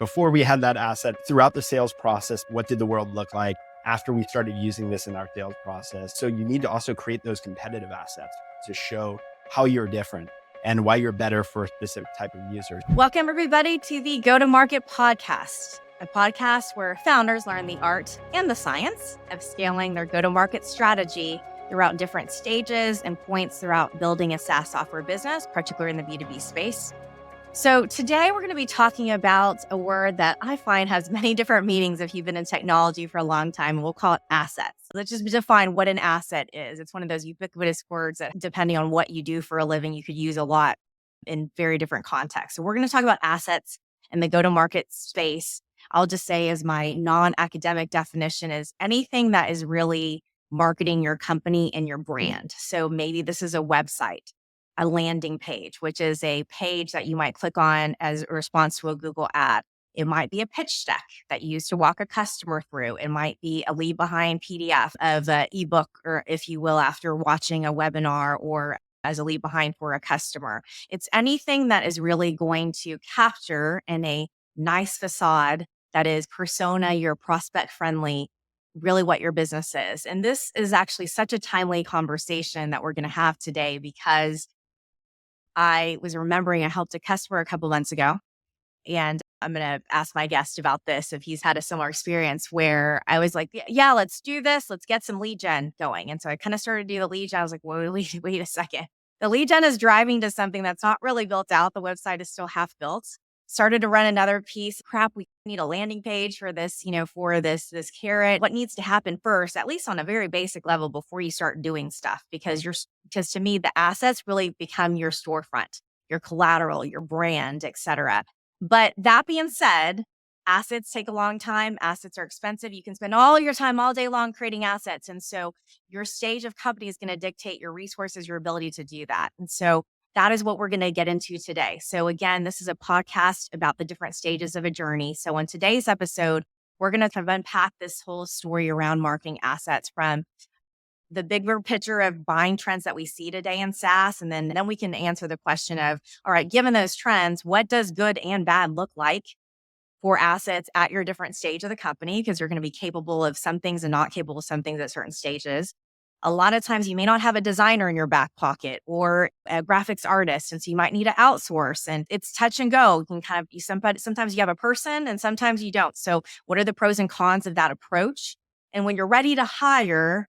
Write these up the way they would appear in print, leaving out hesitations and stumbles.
Before we had that asset, throughout the sales process, what did the world look like after we started using this in our sales process? So you need to also create those competitive assets to show how you're different and why you're better for a specific type of user. Welcome, everybody, to the Go-to-Market Podcast, a podcast where founders learn the art and the science of scaling their go-to-market strategy throughout different stages and points throughout building a SaaS software business, particularly in the B2B space. So today we're going to be talking about a word that I find has many different meanings if you've been in technology for a long time, and we'll call it assets. Let's just define what an asset is. It's one of those ubiquitous words that, depending on what you do for a living, you could use a lot in very different contexts. So we're going to talk about assets in the go-to-market space. I'll just say as my non-academic definition is anything that is really marketing your company and your brand. So maybe this is a website, a landing page, which is a page that you might click on as a response to a Google ad. It might be a pitch deck that you use to walk a customer through. It might be a leave behind PDF of an ebook, or if you will, after watching a webinar, or as a leave behind for a customer. It's anything that is really going to capture in a nice facade that is persona, your prospect friendly, really what your business is. And this is actually such a timely conversation that we're going to have today, because I was remembering I helped a customer a couple months ago, and I'm going to ask my guest about this if he's had a similar experience where I was like, yeah, let's do this. Let's get some lead gen going. And so I kind of started to do the lead gen. I was like, wait a second. The lead gen is driving to something that's not really built out. The website is still half built. Started to run another piece. Crap, we need a landing page for this, for this carrot. What needs to happen first, at least on a very basic level, before you start doing stuff? Because to me, the assets really become your storefront, your collateral, your brand, etc. But that being said, assets take a long time. Assets are expensive. You can spend all your time all day long creating assets. And so your stage of company is going to dictate your resources, your ability to do that. And so that is what we're going to get into today. So again, this is a podcast about the different stages of a journey. So in today's episode, we're going to kind of unpack this whole story around marketing assets from the bigger picture of buying trends that we see today in SaaS. And then we can answer the question of, all right, given those trends, what does good and bad look like for assets at your different stage of the company? Because you're going to be capable of some things and not capable of some things at certain stages. A lot of times you may not have a designer in your back pocket or a graphics artist, and so you might need to outsource, and it's touch and go. You can kind of sometimes you have a person and sometimes you don't. So what are the pros and cons of that approach? And when you're ready to hire,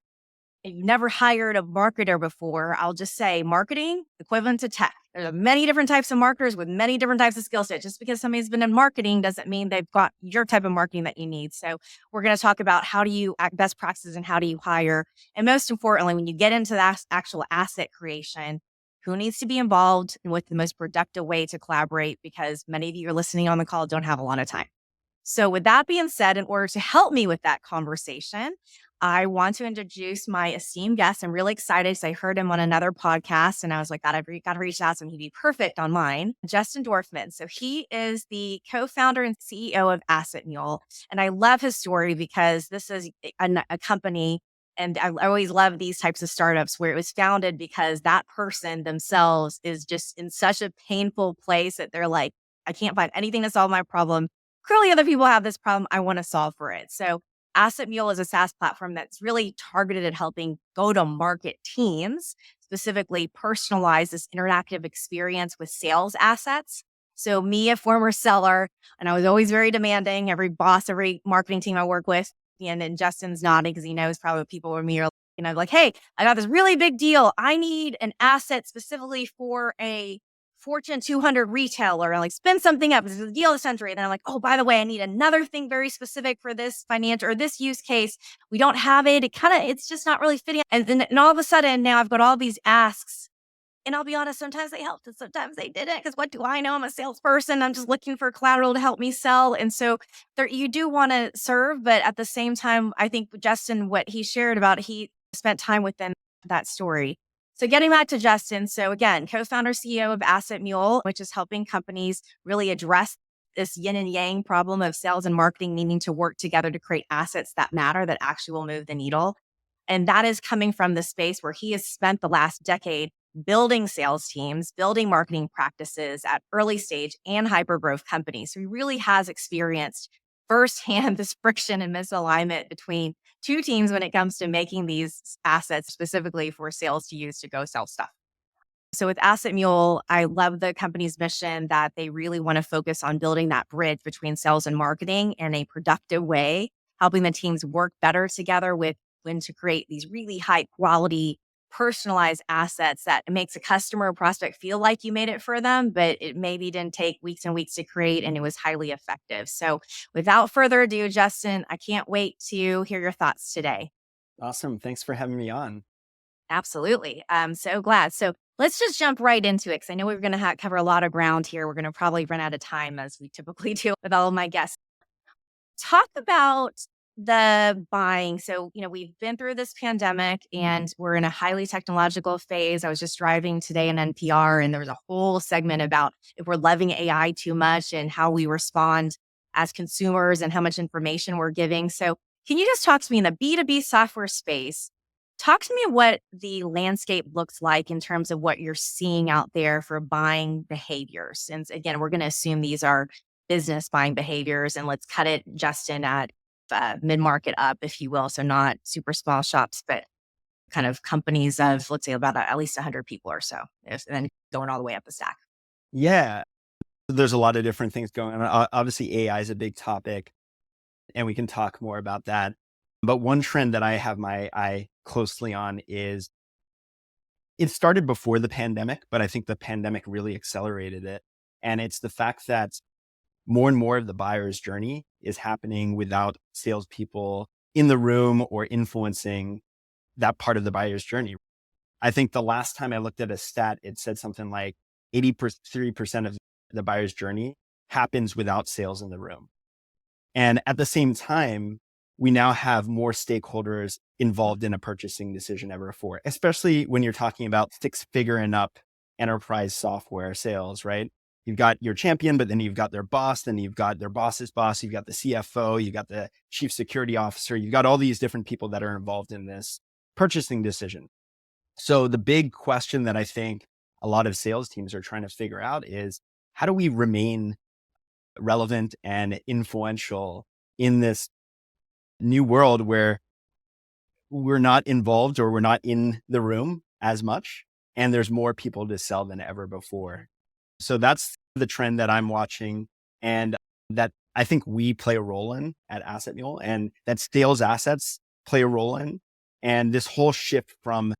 if you've never hired a marketer before, I'll just say marketing equivalent to tech. There's many different types of marketers with many different types of skill sets. Just because somebody's been in marketing doesn't mean they've got your type of marketing that you need. So we're going to talk about how do you act best practices and how do you hire. And most importantly, when you get into that actual asset creation, who needs to be involved and what's the most productive way to collaborate, because many of you are listening on the call don't have a lot of time. So with that being said, in order to help me with that conversation, I want to introduce my esteemed guest. I'm really excited because I heard him on another podcast and I was like, God, I've got to reach out to him. He'd be perfect on mine. Justin Dorfman. So he is the co-founder and CEO of AssetMule. And I love his story because this is a company, and I always love these types of startups where it was founded because that person themselves is just in such a painful place that they're like, I can't find anything to solve my problem. Clearly other people have this problem. I want to solve for it. So AssetMule is a SaaS platform that's really targeted at helping go-to-market teams specifically personalize this interactive experience with sales assets. So me, a former seller, and I was always very demanding, every boss, every marketing team I work with, and Justin's nodding because he knows probably people with me are, like, hey, I got this really big deal. I need an asset specifically for a Fortune 200 retailer, and like spin something up. This is the deal of the century. And then I'm like, oh, by the way, I need another thing very specific for this financial or this use case. We don't have it. It's just not really fitting. And all of a sudden now I've got all these asks, and I'll be honest, sometimes they helped and sometimes they didn't. Because what do I know? I'm a salesperson. I'm just looking for collateral to help me sell. And so you do want to serve, but at the same time, I think Justin, what he shared about, he spent time within that story. So getting back to Justin, so again, co-founder, CEO of AssetMule, which is helping companies really address this yin and yang problem of sales and marketing needing to work together to create assets that matter, that actually will move the needle. And that is coming from the space where he has spent the last decade building sales teams, building marketing practices at early stage and hyper growth companies. So he really has experienced firsthand this friction and misalignment between two teams when it comes to making these assets specifically for sales to use to go sell stuff. So with AssetMule, I love the company's mission that they really want to focus on building that bridge between sales and marketing in a productive way, helping the teams work better together with when to create these really high quality, personalized assets that makes a customer or prospect feel like you made it for them, but it maybe didn't take weeks and weeks to create and it was highly effective. So without further ado, Justin, I can't wait to hear your thoughts today. Awesome. Thanks for having me on. Absolutely. I'm so glad. So let's just jump right into it because I know we're going to cover a lot of ground here. We're going to probably run out of time as we typically do with all of my guests. Talk about the buying. So, we've been through this pandemic and we're in a highly technological phase. I was just driving today in NPR and there was a whole segment about if we're loving AI too much and how we respond as consumers and how much information we're giving. So, can you just talk to me in the B2B software space? Talk to me what the landscape looks like in terms of what you're seeing out there for buying behaviors. Since again, we're going to assume these are business buying behaviors, and let's cut it, Justin, at mid-market up, if you will. So not super small shops, but kind of companies of, let's say, about at least 100 people or so, and then going all the way up the stack. Yeah, there's a lot of different things going on. Obviously, AI is a big topic, and we can talk more about that. But one trend that I have my eye closely on is it started before the pandemic, but I think the pandemic really accelerated it. And it's the fact that more and more of the buyer's journey is happening without salespeople in the room or influencing that part of the buyer's journey. I think the last time I looked at a stat, it said something like 83% of the buyer's journey happens without sales in the room. And at the same time, we now have more stakeholders involved in a purchasing decision ever before, especially when you're talking about six-figure and up enterprise software sales, right? You've got your champion, but then you've got their boss, then you've got their boss's boss, you've got the CFO, you've got the chief security officer, you've got all these different people that are involved in this purchasing decision. So the big question that I think a lot of sales teams are trying to figure out is how do we remain relevant and influential in this new world where we're not involved or we're not in the room as much and there's more people to sell than ever before. So that's the trend that I'm watching and that I think we play a role in at AssetMule and that sales assets play a role in. And this whole shift from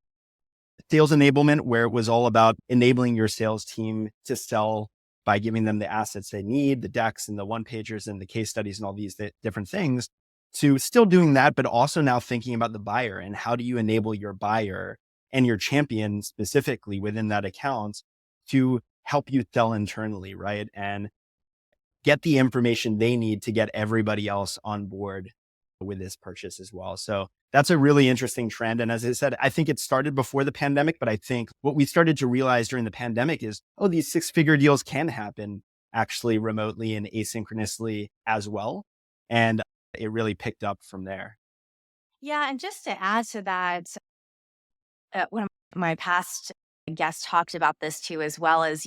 sales enablement, where it was all about enabling your sales team to sell by giving them the assets they need, the decks and the one pagers and the case studies and all these different things, to still doing that, but also now thinking about the buyer and how do you enable your buyer and your champion specifically within that account to help you sell internally, right? And get the information they need to get everybody else on board with this purchase as well. So that's a really interesting trend. And as I said, I think it started before the pandemic, but I think what we started to realize during the pandemic is, oh, these six-figure deals can happen actually remotely and asynchronously as well. And it really picked up from there. Yeah. And just to add to that, one of my past guests talked about this too, as well as,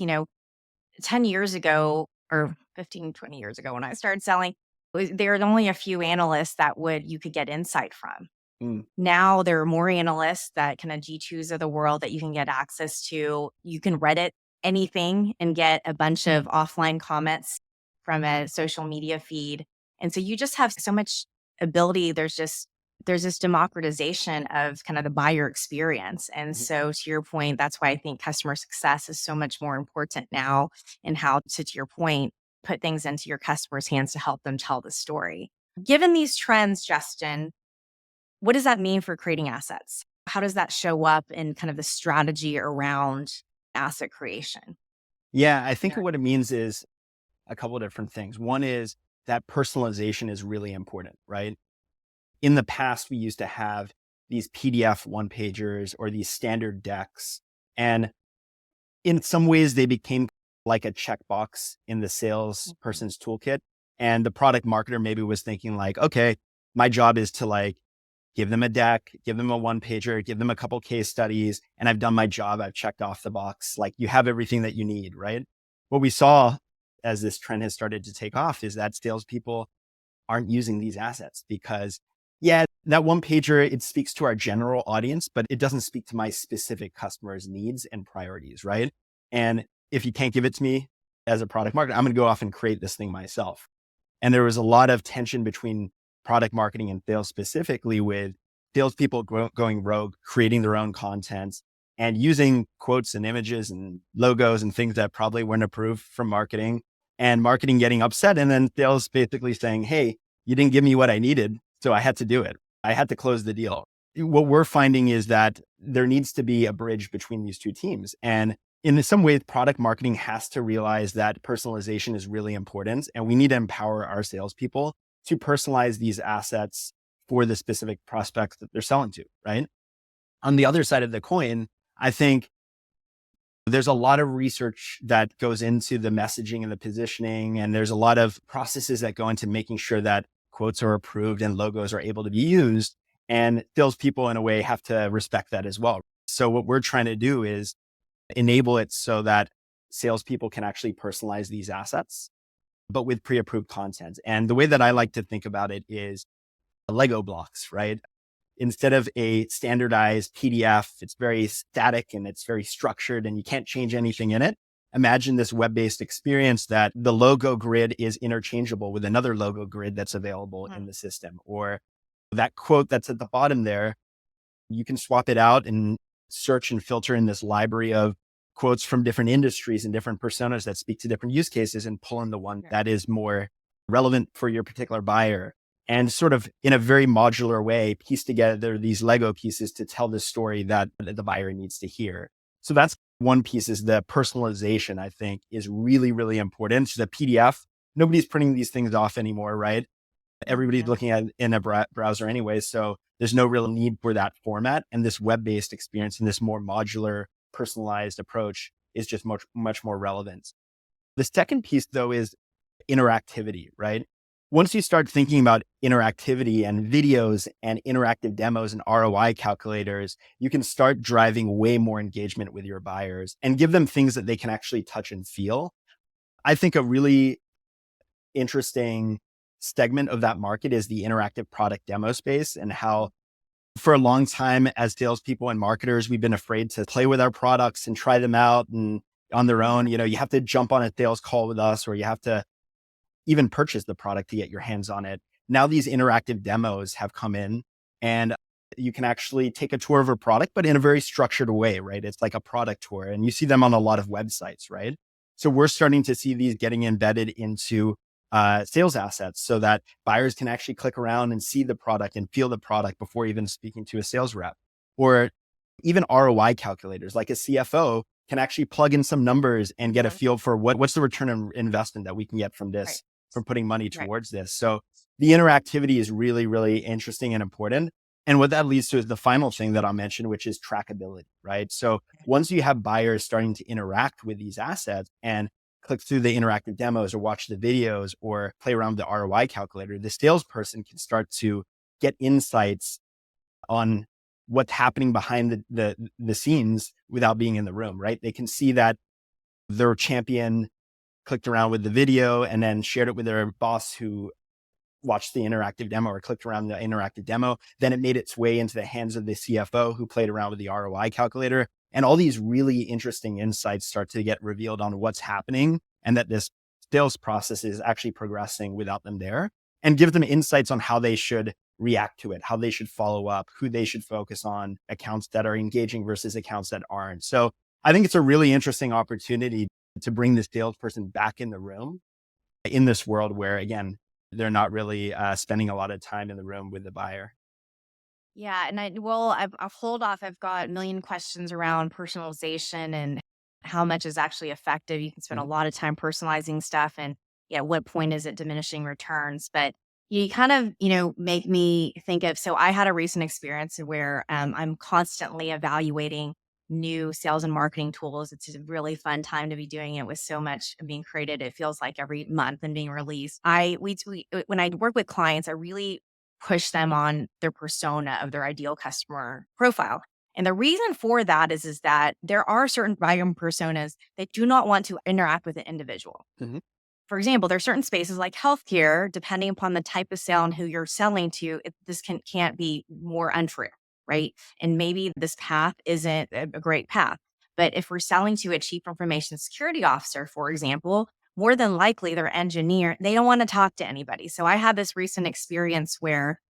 10 years ago or 15, 20 years ago when I started selling, there were only a few analysts that you could get insight from. Mm. Now there are more analysts that kind of G2s of the world that you can get access to. You can Reddit anything and get a bunch of offline comments from a social media feed. And so you just have so much ability. There's this democratization of kind of the buyer experience. And so to your point, that's why I think customer success is so much more important now and how to your point, put things into your customers' hands to help them tell the story. Given these trends, Justin, what does that mean for creating assets? How does that show up in kind of the strategy around asset creation? Yeah, I think what it means is a couple of different things. One is that personalization is really important, right? In the past, we used to have these PDF one pagers or these standard decks. And in some ways, they became like a checkbox in the salesperson's toolkit. And the product marketer maybe was thinking like, okay, my job is to like give them a deck, give them a one pager, give them a couple case studies, and I've done my job. I've checked off the box. Like you have everything that you need, right? What we saw as this trend has started to take off is that salespeople aren't using these assets because, yeah, that one pager, it speaks to our general audience, but it doesn't speak to my specific customers' needs and priorities, right? And if you can't give it to me as a product marketer, I'm going to go off and create this thing myself. And there was a lot of tension between product marketing and sales, specifically with salespeople going rogue, creating their own content and using quotes and images and logos and things that probably weren't approved from marketing, and marketing getting upset. And then sales basically saying, hey, you didn't give me what I needed, so I had to do it. I had to close the deal. What we're finding is that there needs to be a bridge between these two teams. And in some ways, product marketing has to realize that personalization is really important. And we need to empower our salespeople to personalize these assets for the specific prospects that they're selling to, right? On the other side of the coin, I think there's a lot of research that goes into the messaging and the positioning, and there's a lot of processes that go into making sure that quotes are approved and logos are able to be used. And salespeople, in a way, have to respect that as well. So what we're trying to do is enable it so that salespeople can actually personalize these assets, but with pre-approved content. And the way that I like to think about it is Lego blocks, right? Instead of a standardized PDF, it's very static and it's very structured and you can't change anything in it. Imagine this web-based experience that the logo grid is interchangeable with another logo grid that's available in the system, or that quote that's at the bottom there, you can swap it out and search and filter in this library of quotes from different industries and different personas that speak to different use cases and pull in the one that is more relevant for your particular buyer. And sort of in a very modular way, piece together these Lego pieces to tell the story that the buyer needs to hear. So that's one piece, is the personalization, I think, is really, really important. So the PDF, nobody's printing these things off anymore, right? Everybody's looking at it in a browser anyway. So there's no real need for that format. And this web-based experience and this more modular, personalized approach is just much, much more relevant. The second piece, though, is interactivity, right? Once you start thinking about interactivity and videos and interactive demos and ROI calculators, you can start driving way more engagement with your buyers and give them things that they can actually touch and feel. I think a really interesting segment of that market is the interactive product demo space, and how for a long time as salespeople and marketers, we've been afraid to play with our products and try them out and on their own. You know, you have to jump on a sales call with us, or you have to even purchase the product to get your hands on it. Now these interactive demos have come in, and you can actually take a tour of a product, but in a very structured way, right? It's like a product tour, and you see them on a lot of websites, right? So we're starting to see these getting embedded into sales assets so that buyers can actually click around and see the product and feel the product before even speaking to a sales rep. Or even ROI calculators, like a CFO can actually plug in some numbers and get a feel for what's the return on investment that we can get from this, from putting money towards this. So the interactivity is really, really interesting and important. And what that leads to is the final thing that I'll mention, which is trackability, right? So once you have buyers starting to interact with these assets and click through the interactive demos or watch the videos or play around with the ROI calculator, the salesperson can start to get insights on what's happening behind the scenes without being in the room, right? They can see that their champion clicked around with the video and then shared it with their boss who watched the interactive demo or clicked around the interactive demo. Then it made its way into the hands of the CFO who played around with the ROI calculator. And all these really interesting insights start to get revealed on what's happening, and that this sales process is actually progressing without them there, and give them insights on how they should react to it, how they should follow up, who they should focus on, accounts that are engaging versus accounts that aren't. So I think it's a really interesting opportunity to bring the salesperson back in the room in this world where, again, they're not really spending a lot of time in the room with the buyer. Yeah, and I'll hold off. I've got a million questions around personalization and how much is actually effective. You can spend a lot of time personalizing stuff, and yeah, at what point is it diminishing returns? But you kind of, make me think of. So I had a recent experience where I'm constantly evaluating new sales and marketing tools. It's a really fun time to be doing it with so much being created. It feels like every month and being released. When I work with clients, I really push them on their persona of their ideal customer profile. And the reason for that is that there are certain buyer personas that do not want to interact with an individual. Mhm. For example, there are certain spaces like healthcare, depending upon the type of sale and who you're selling to, this can't be more untrue, right? And maybe this path isn't a great path. But if we're selling to a chief information security officer, for example, more than likely their engineer, they don't want to talk to anybody. So I had this recent experience where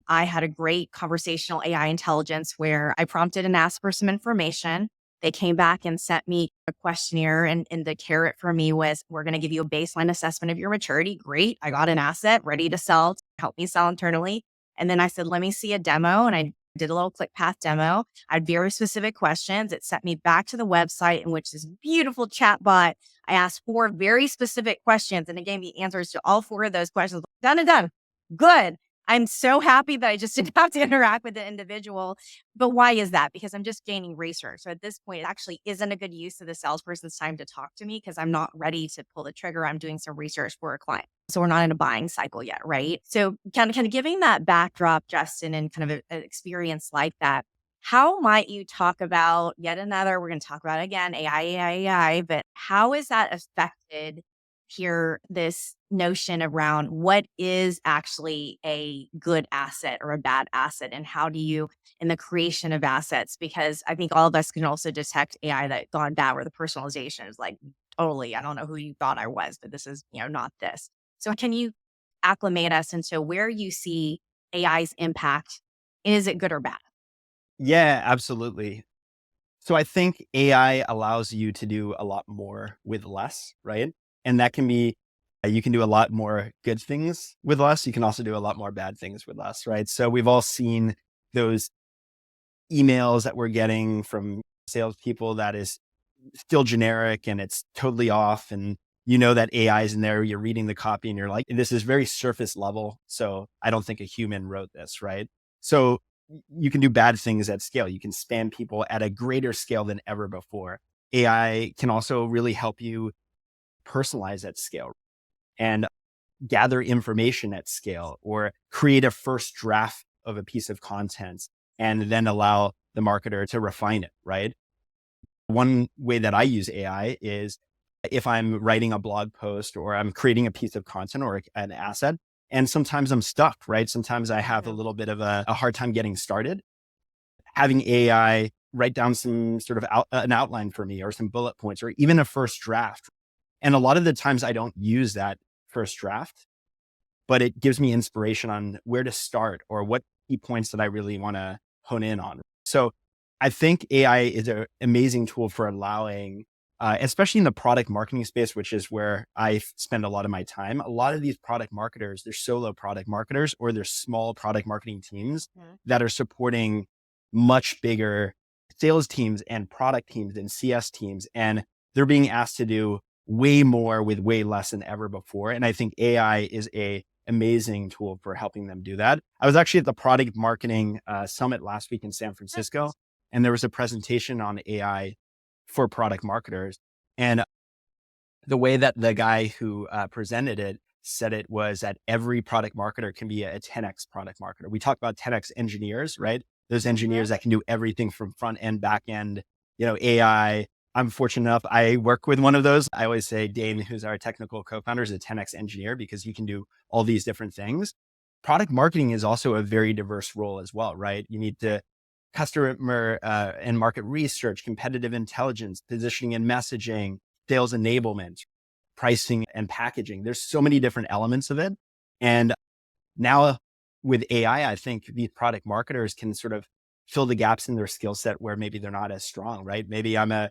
I had a great conversational AI intelligence where I prompted and asked for some information. They came back and sent me a questionnaire, and the carrot for me was, we're going to give you a baseline assessment of your maturity. Great. I got an asset ready to sell, to help me sell internally. And then I said, let me see a demo. And I did a little ClickPath demo. I had very specific questions. It sent me back to the website in which this beautiful chatbot, I asked 4 very specific questions and it gave me answers to all 4 of those questions. Done and done. Good. I'm so happy that I just didn't have to interact with the individual. But why is that? Because I'm just gaining research. So at this point, it actually isn't a good use of the salesperson's time to talk to me because I'm not ready to pull the trigger. I'm doing some research for a client. So we're not in a buying cycle yet, right? So kind of giving that backdrop, Justin, and kind of an experience like that, how might you talk about yet another, we're going to talk about again, AI, but how is that affected here, this notion around what is actually a good asset or a bad asset, and how do you, in the creation of assets, because I think all of us can also detect AI that gone bad, where the personalization is like, totally, I don't know who you thought I was, but this is, not this. So can you acclimate us into where you see AI's impact? Is it good or bad? Yeah, absolutely. So I think AI allows you to do a lot more with less, right? And that can be, you can do a lot more good things with less. You can also do a lot more bad things with less, right? So we've all seen those emails that we're getting from salespeople that is still generic and it's totally off. And you know that AI is in there. You're reading the copy and you're like, this is very surface level. So I don't think a human wrote this, right? So you can do bad things at scale. You can spam people at a greater scale than ever before. AI can also really help you personalize at scale and gather information at scale, or create a first draft of a piece of content and then allow the marketer to refine it, right? One way that I use AI is if I'm writing a blog post or I'm creating a piece of content or an asset, and sometimes I'm stuck, right? Sometimes I have a Mhm. little bit of a hard time getting started. Having AI write down some sort of an outline for me, or some bullet points, or even a first draft. And a lot of the times I don't use that first draft, but it gives me inspiration on where to start or what key points that I really want to hone in on. So I think AI is an amazing tool for allowing, especially in the product marketing space, which is where I spend a lot of my time. A lot of these product marketers, they're solo product marketers, or they're small product marketing teams Mhm. that are supporting much bigger sales teams and product teams and CS teams. And they're being asked to do way more with way less than ever before. And I think AI is a amazing tool for helping them do that. I was actually at the product marketing summit last week in San Francisco, and there was a presentation on AI for product marketers. And the way that the guy who presented it said it was that every product marketer can be a 10x product marketer. We talk about 10x engineers, right? Those Mhm. engineers that can do everything from front end, back end, AI. I'm fortunate enough, I work with one of those. I always say Dane, who's our technical co-founder, is a 10x engineer because he can do all these different things. Product marketing is also a very diverse role as well, right? You need to customer and market research, competitive intelligence, positioning and messaging, sales enablement, pricing and packaging. There's so many different elements of it. And now with AI, I think these product marketers can sort of fill the gaps in their skill set where maybe they're not as strong, right? Maybe I'm a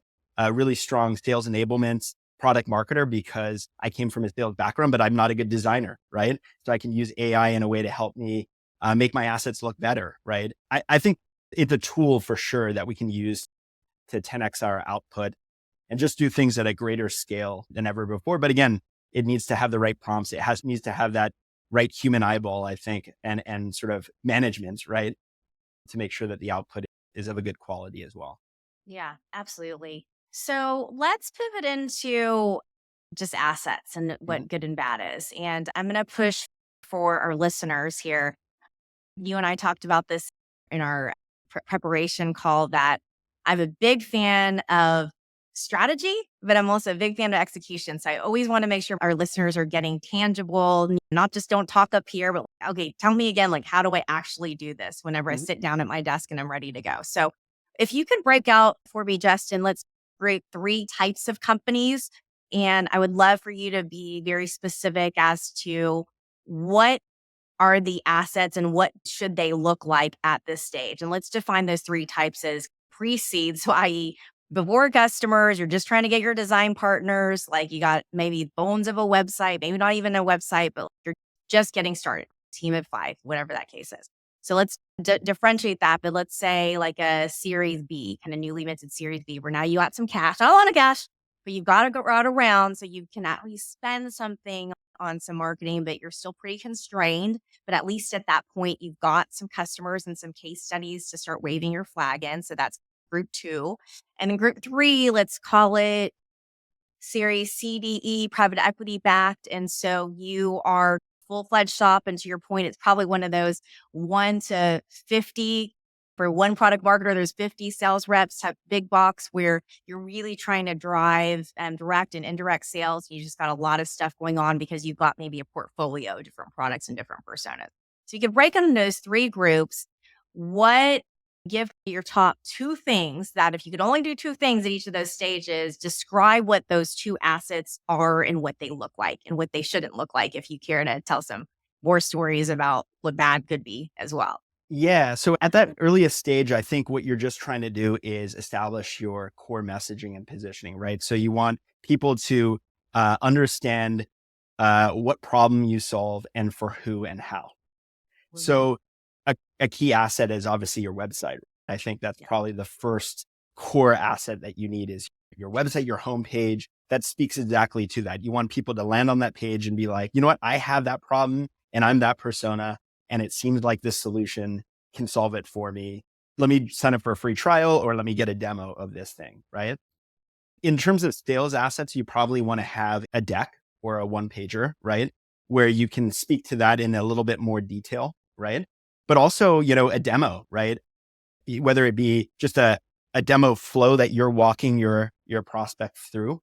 really strong sales enablement product marketer because I came from a sales background, but I'm not a good designer, right? So I can use AI in a way to help me make my assets look better, right? I think it's a tool for sure that we can use to 10x our output and just do things at a greater scale than ever before. But again, it needs to have the right prompts. Needs to have that right human eyeball, I think, and sort of management, right? To make sure that the output is of a good quality as well. Yeah, absolutely. So let's pivot into just assets and Mhm. what good and bad is. And I'm going to push for our listeners here. You and I talked about this in our preparation call that I'm a big fan of strategy, but I'm also a big fan of execution. So I always want to make sure our listeners are getting tangible, not just don't talk up here, but okay, tell me again, like, how do I actually do this whenever I Mhm. sit down at my desk and I'm ready to go? So if you could break out for me, Justin, let's break three types of companies. And I would love for you to be very specific as to what are the assets and what should they look like at this stage? And let's define those three types as pre-seed. So, i.e., before customers, you're just trying to get your design partners, like you got maybe bones of a website, maybe not even a website, but you're just getting started, team of five, whatever that case is. So let's differentiate that. But let's say like a Series B, kind of newly minted Series B, where now you got some cash, not a lot of cash, but you've got to go out around so you can at least spend something on some marketing, but you're still pretty constrained. But at least at that point, you've got some customers and some case studies to start waving your flag in. So that's group two. And then group three, let's call it Series CDE, private equity backed. And so you are full fledged shop. And to your point, it's probably one of those 1 to 50 for one product marketer. There's 50 sales reps type big box where you're really trying to drive direct and indirect sales. You just got a lot of stuff going on because you've got maybe a portfolio of different products and different personas. So you could break into those three groups. What give your top two things that if you could only do two things at each of those stages, describe what those two assets are and what they look like and what they shouldn't look like, if you care to tell some more stories about what bad could be as well. Yeah. So at that earliest stage, I think what you're just trying to do is establish your core messaging and positioning, right? So you want people to understand what problem you solve and for who and how. Mhm. So a key asset is obviously your website. I think that's Yeah. probably the first core asset that you need is your website, your homepage that speaks exactly to that. You want people to land on that page and be like, you know what, I have that problem and I'm that persona. And it seems like this solution can solve it for me. Let me sign up for a free trial or let me get a demo of this thing, right? In terms of sales assets, you probably want to have a deck or a one pager, right? Where you can speak to that in a little bit more detail, right? But also, a demo, right? Whether it be just a demo flow that you're walking your prospect through,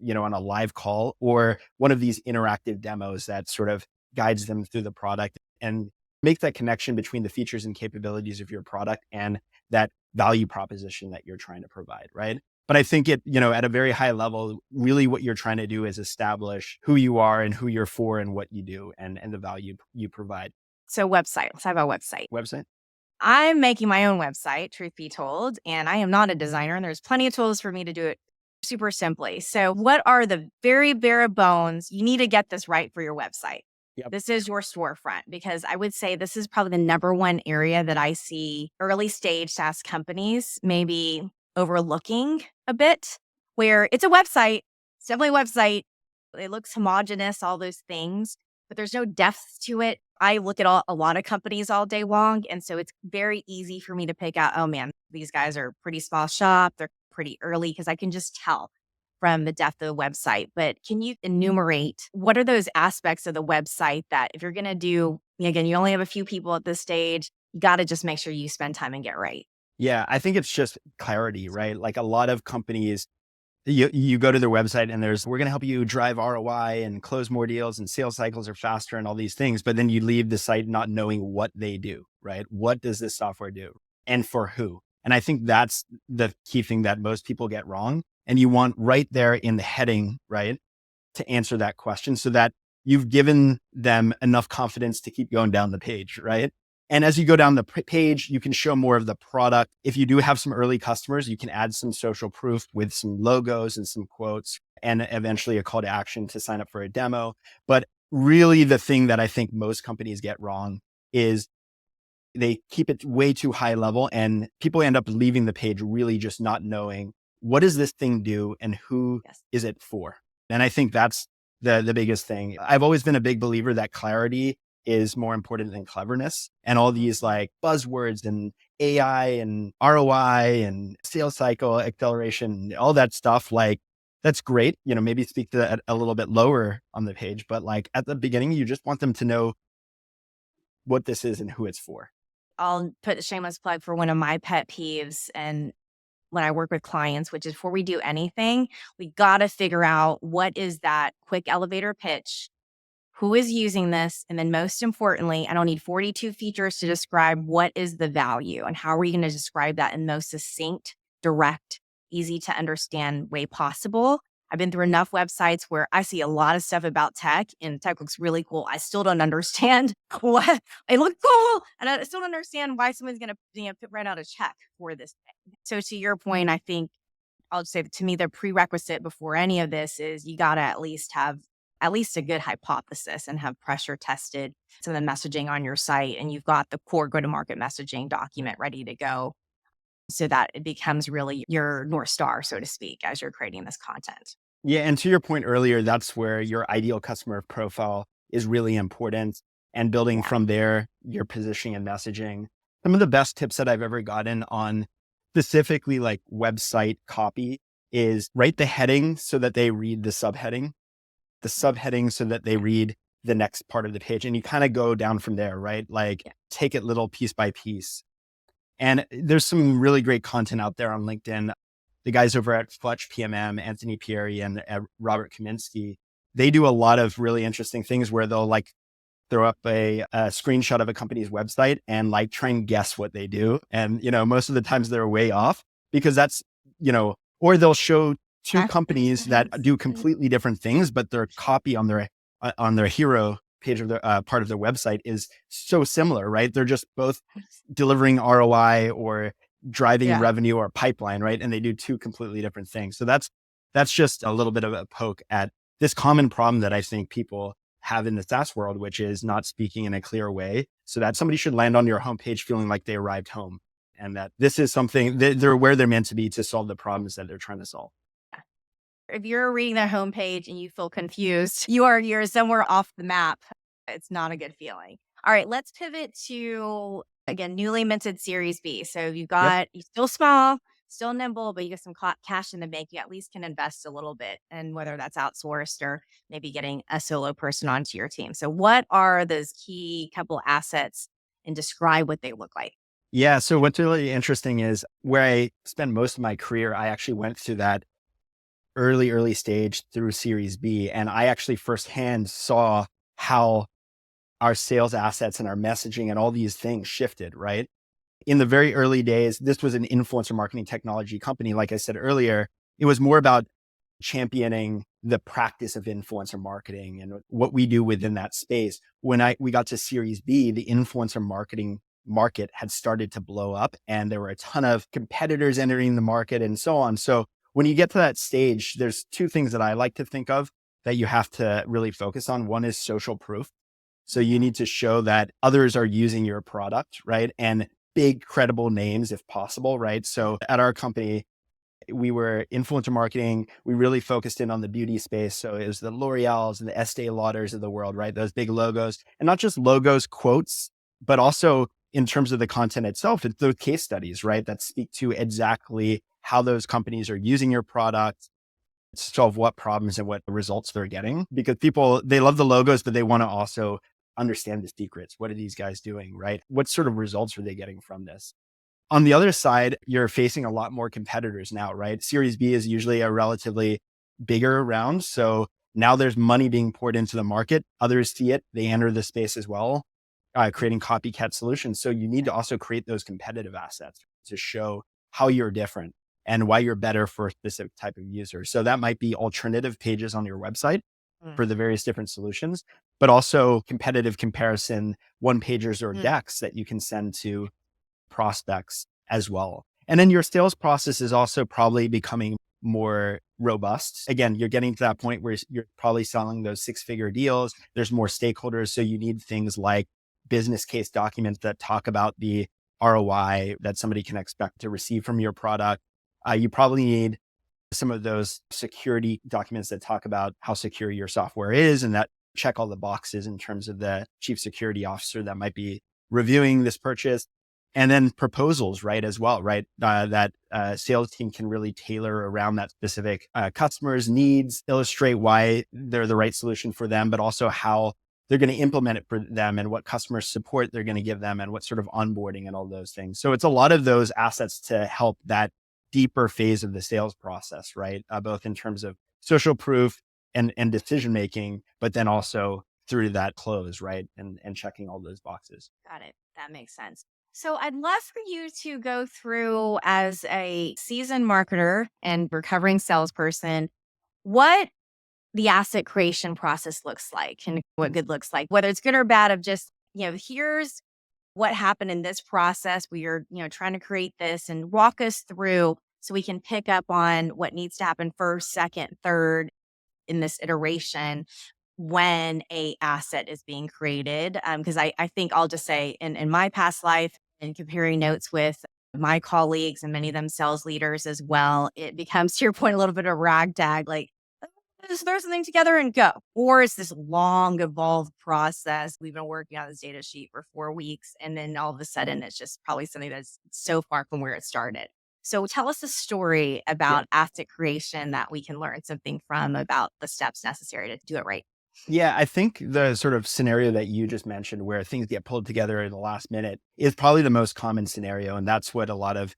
on a live call or one of these interactive demos that sort of guides them through the product and make that connection between the features and capabilities of your product and that value proposition that you're trying to provide, right? But I think at a very high level, really what you're trying to do is establish who you are and who you're for and what you do and the value you provide. So, website, let's talk about website. Website? I'm making my own website, truth be told, and I am not a designer, and there's plenty of tools for me to do it super simply. So, what are the very bare bones? You need to get this right for your website. Yep. This is your storefront because I would say this is probably the number one area that I see early stage SaaS companies maybe overlooking a bit, where it's a website, it's definitely a website. It looks homogenous, all those things, but there's no depth to it. I look at a lot of companies all day long. And so it's very easy for me to pick out, oh man, these guys are pretty small shop. They're pretty early because I can just tell from the depth of the website. But can you enumerate what are those aspects of the website that if you're going to do, again, you only have a few people at this stage, you got to just make sure you spend time and get right. Yeah, I think it's just clarity, right? Like a lot of companies, you go to their website and we're going to help you drive ROI and close more deals and sales cycles are faster and all these things. But then you leave the site not knowing what they do, right? What does this software do and for who? And I think that's the key thing that most people get wrong. And you want right there in the heading, right, to answer that question so that you've given them enough confidence to keep going down the page, right? And as you go down the page, you can show more of the product. If you do have some early customers, you can add some social proof with some logos and some quotes and eventually a call to action to sign up for a demo. But really the thing that I think most companies get wrong is they keep it way too high level and people end up leaving the page really just not knowing what does this thing do and who Yes. is it for? And I think that's the biggest thing. I've always been a big believer that clarity is more important than cleverness. And all these like buzzwords and AI and ROI and sales cycle acceleration, all that stuff, like that's great. Maybe speak to that a little bit lower on the page, but like at the beginning, you just want them to know what this is and who it's for. I'll put a shameless plug for one of my pet peeves and when I work with clients, which is before we do anything, we got to figure out what is that quick elevator pitch, who is using this, and then most importantly, I don't need 42 features to describe what is the value and how are you going to describe that in most succinct, direct, easy to understand way possible. I've been through enough websites where I see a lot of stuff about tech and tech looks really cool. I still don't understand what it looks cool. And I still don't understand why someone's going to write out a check for this thing. So to your point, I think I'll just say that to me, the prerequisite before any of this is you got to at least have at least a good hypothesis and have pressure tested some of the messaging on your site. And you've got the core go-to-market messaging document ready to go so that it becomes really your North Star, so to speak, as you're creating this content. Yeah. And to your point earlier, that's where your ideal customer profile is really important. And building Yeah. from there, your positioning and messaging. Some of the best tips that I've ever gotten on specifically like website copy is write the heading so that they read the subheading so that they read the next part of the page. And you kind of go down from there, right? Like Yeah. take it little piece by piece. And there's some really great content out there on LinkedIn. The guys over at Fletch PMM, Anthony Pieri and Robert Kaminsky, they do a lot of really interesting things where they'll like throw up a screenshot of a company's website and like try and guess what they do. And, most of the times they're way off because that's, or they'll show two companies that do completely different things, but their copy on their hero page of their part of their website is so similar, right? They're just both delivering ROI or driving revenue or pipeline, right? And they do two completely different things. So that's just a little bit of a poke at this common problem that I think people have in the SaaS world, which is not speaking in a clear way so that somebody should land on your homepage feeling like they arrived home and that this is something that they're where they're meant to be to solve the problems that they're trying to solve. If you're reading the homepage and you feel confused, you're somewhere off the map. It's not a good feeling. All right, let's pivot to again newly minted Series B. So you're still small, still nimble, but you get some cash in the bank. You at least can invest a little bit, and whether that's outsourced or maybe getting a solo person onto your team. So what are those key couple assets, and describe what they look like? Yeah. So what's really interesting is where I spent most of my career, I actually went through that early stage through Series B. And I actually firsthand saw how our sales assets and our messaging and all these things shifted, right? In the very early days, this was an influencer marketing technology company. Like I said earlier, it was more about championing the practice of influencer marketing and what we do within that space. When we got to Series B, the influencer marketing market had started to blow up and there were a ton of competitors entering the market and so on. So when you get to that stage, there's two things that I like to think of that you have to really focus on. One is social proof. So you need to show that others are using your product, right? And big credible names if possible, right? So at our company, we were influencer marketing. We really focused in on the beauty space. So it was the L'Oreals and the Estee Lauders of the world, right? Those big logos, and not just logos, quotes, but also in terms of the content itself, it's those case studies, right? That speak to exactly how those companies are using your product to solve what problems and what results they're getting. Because people, they love the logos, but they want to also understand the secrets. What are these guys doing, right? What sort of results are they getting from this? On the other side, you're facing a lot more competitors now, right? Series B is usually a relatively bigger round. So now there's money being poured into the market. Others see it, they enter the space as well, creating copycat solutions. So you need to also create those competitive assets to show how you're different and why you're better for a specific type of user. So that might be alternative pages on your website for the various different solutions, but also competitive comparison, one pagers or decks that you can send to prospects as well. And then your sales process is also probably becoming more robust. Again, you're getting to that point where you're probably selling those six-figure deals. There's more stakeholders. So you need things like business case documents that talk about the ROI that somebody can expect to receive from your product. You probably need some of those security documents that talk about how secure your software is and that check all the boxes in terms of the chief security officer that might be reviewing this purchase. And then proposals, right, as well, right? That sales team can really tailor around that specific customer's needs, illustrate why they're the right solution for them, but also how they're going to implement it for them and what customer support they're going to give them and what sort of onboarding and all those things. So it's a lot of those assets to help that deeper phase of the sales process, right? Both in terms of social proof and decision making, but then also through that close, right? And checking all those boxes. Got it. That makes sense. So I'd love for you to go through, as a seasoned marketer and recovering salesperson, what the asset creation process looks like and what good looks like, whether it's good or bad, of just, here's what happened in this process. We are, trying to create this, and walk us through so we can pick up on what needs to happen first, second, third in this iteration when a asset is being created. Because I think I'll just say, in my past life and comparing notes with my colleagues and many of them sales leaders as well, it becomes, to your point, a little bit of ragtag, like, just throw something together and go. Or it's this long evolved process. We've been working on this data sheet for 4 weeks, and then all of a sudden it's just probably something that's so far from where it started. So tell us a story Yeah. about asset creation that we can learn something from, about the steps necessary to do it right. Yeah, I think the sort of scenario that you just mentioned where things get pulled together in the last minute is probably the most common scenario. And that's what a lot of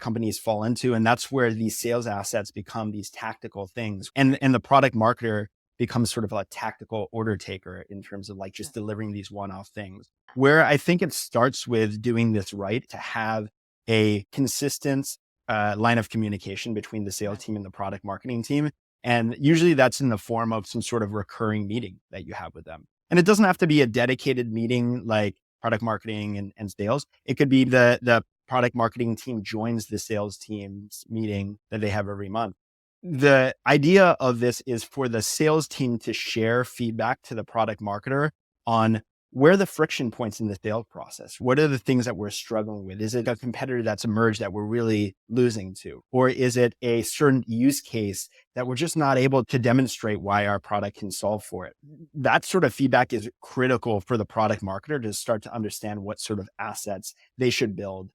companies fall into. And that's where these sales assets become these tactical things. And the product marketer becomes sort of a tactical order taker in terms of like just delivering these one-off things. Where I think it starts with doing this right, to have a consistent line of communication between the sales team and the product marketing team. And usually that's in the form of some sort of recurring meeting that you have with them. And it doesn't have to be a dedicated meeting like product marketing and sales. It could be the product marketing team joins the sales team's meeting that they have every month. The idea of this is for the sales team to share feedback to the product marketer on where are the friction points in the sales process? What are the things that we're struggling with? Is it a competitor that's emerged that we're really losing to? Or is it a certain use case that we're just not able to demonstrate why our product can solve for it? That sort of feedback is critical for the product marketer to start to understand what sort of assets they should build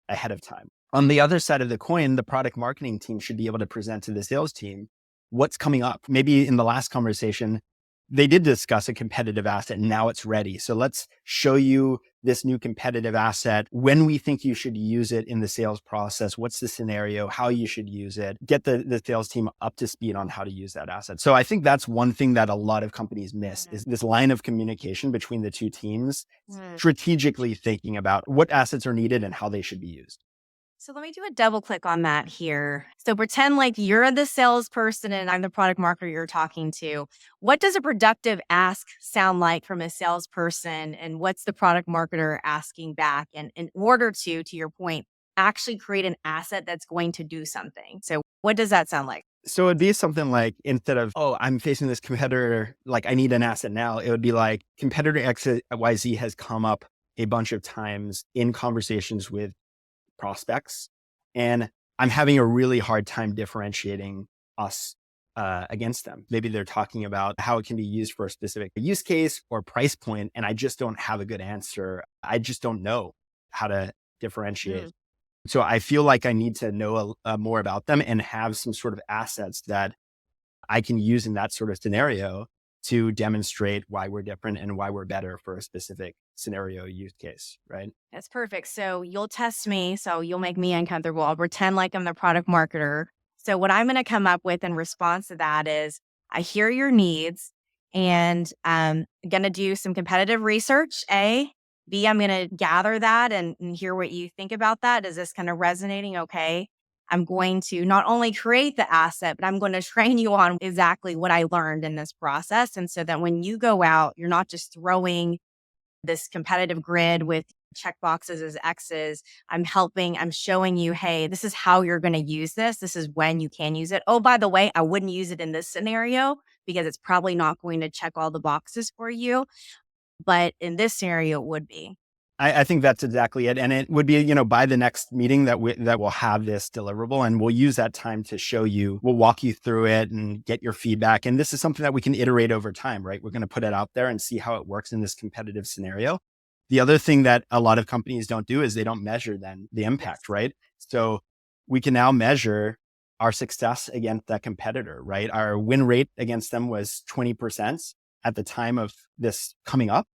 ahead of time. On the other side of the coin, the product marketing team should be able to present to the sales team what's coming up. Maybe in the last conversation, they did discuss a competitive asset and now it's ready. So let's show you this new competitive asset, when we think you should use it in the sales process, what's the scenario, how you should use it, get the sales team up to speed on how to use that asset. So I think that's one thing that a lot of companies miss is this line of communication between the two teams, strategically thinking about what assets are needed and how they should be used. So let me do a double click on that here. So pretend like you're the salesperson and I'm the product marketer you're talking to. What does a productive ask sound like from a salesperson? And what's the product marketer asking back? And in order to your point, actually create an asset that's going to do something. So what does that sound like? So it'd be something like, instead of, oh, I'm facing this competitor, like I need an asset now, it would be like competitor XYZ has come up a bunch of times in conversations with prospects, and I'm having a really hard time differentiating us against them. Maybe they're talking about how it can be used for a specific use case or price point, and I just don't have a good answer. I just don't know how to differentiate. Mm. So I feel like I need to know more about them and have some sort of assets that I can use in that sort of scenario to demonstrate why we're different and why we're better for a specific scenario use case, right? That's perfect. So you'll test me. So you'll make me uncomfortable. I'll pretend like I'm the product marketer. So what I'm going to come up with in response to that is, I hear your needs, and I'm going to do some competitive research. A, B, I'm going to gather that and hear what you think about that. Is this kind of resonating? Okay. I'm going to not only create the asset, but I'm going to train you on exactly what I learned in this process. And so that when you go out, you're not just throwing this competitive grid with check boxes as X's. I'm showing you, hey, this is how you're going to use this. This is when you can use it. Oh, by the way, I wouldn't use it in this scenario because it's probably not going to check all the boxes for you. But in this scenario, it would be. I think that's exactly it. And it would be, by the next meeting that we'll have this deliverable, and we'll use that time to show you, we'll walk you through it and get your feedback. And this is something that we can iterate over time, right? We're going to put it out there and see how it works in this competitive scenario. The other thing that a lot of companies don't do is they don't measure then the impact, right? So we can now measure our success against that competitor, right? Our win rate against them was 20% at the time of this coming up.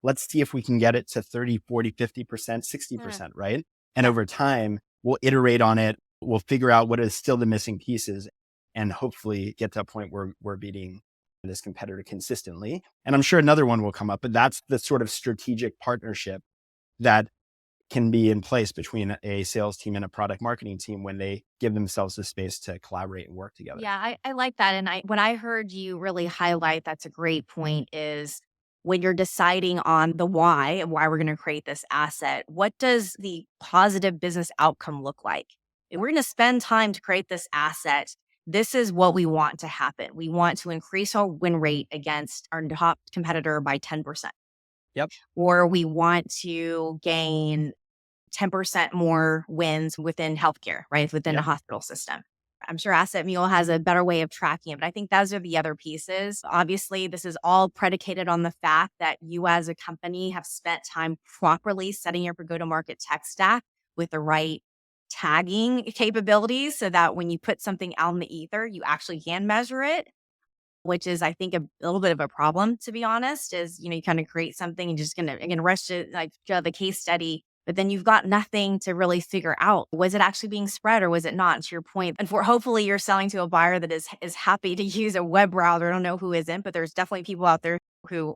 Let's see if we can get it to 30, 40, 50%, Mm, 60%, right? And yeah. over time, we'll iterate on it. We'll figure out what is still the missing pieces and hopefully get to a point where we're beating this competitor consistently. And I'm sure another one will come up, but that's the sort of strategic partnership that can be in place between a sales team and a product marketing team when they give themselves the space to collaborate and work together. Yeah, I like that. And what I heard you really highlight, that's a great point, is when you're deciding on the why and why we're going to create this asset, what does the positive business outcome look like? If we're going to spend time to create this asset, this is what we want to happen. We want to increase our win rate against our top competitor by 10%, Yep. or we want to gain 10% more wins within healthcare, right? Within a Yep. hospital system. I'm sure AssetMule has a better way of tracking it, but I think those are the other pieces. Obviously, this is all predicated on the fact that you as a company have spent time properly setting up your go-to-market tech stack with the right tagging capabilities so that when you put something out in the ether, you actually can measure it, which is, I think, a little bit of a problem, to be honest, is, you kind of create something and just gonna rush it, like the case study, but then you've got nothing to really figure out. Was it actually being spread or was it not? And to your point, and for hopefully you're selling to a buyer that is happy to use a web browser. I don't know who isn't, but there's definitely people out there who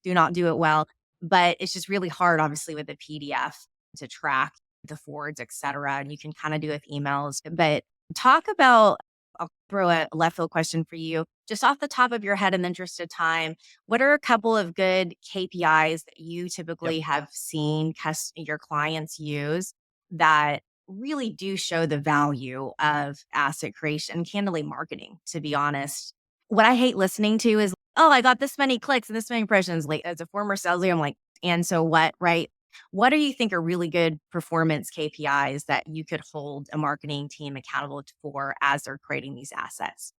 do not do it well. But it's just really hard, obviously, with the PDF to track the forwards, et cetera. And you can kind of do it with emails. But talk about, I'll throw a left field question for you. Just off the top of your head, in the interest of time, what are a couple of good KPIs that you Yep. typically have seen your clients use that really do show the value of asset creation and candidly marketing, to be honest? What I hate listening to is, oh, I got this many clicks and this many impressions. Like, as a former sales leader, I'm like, and so what, right? What do you think are really good performance KPIs that you could hold a marketing team accountable for as they're creating these assets?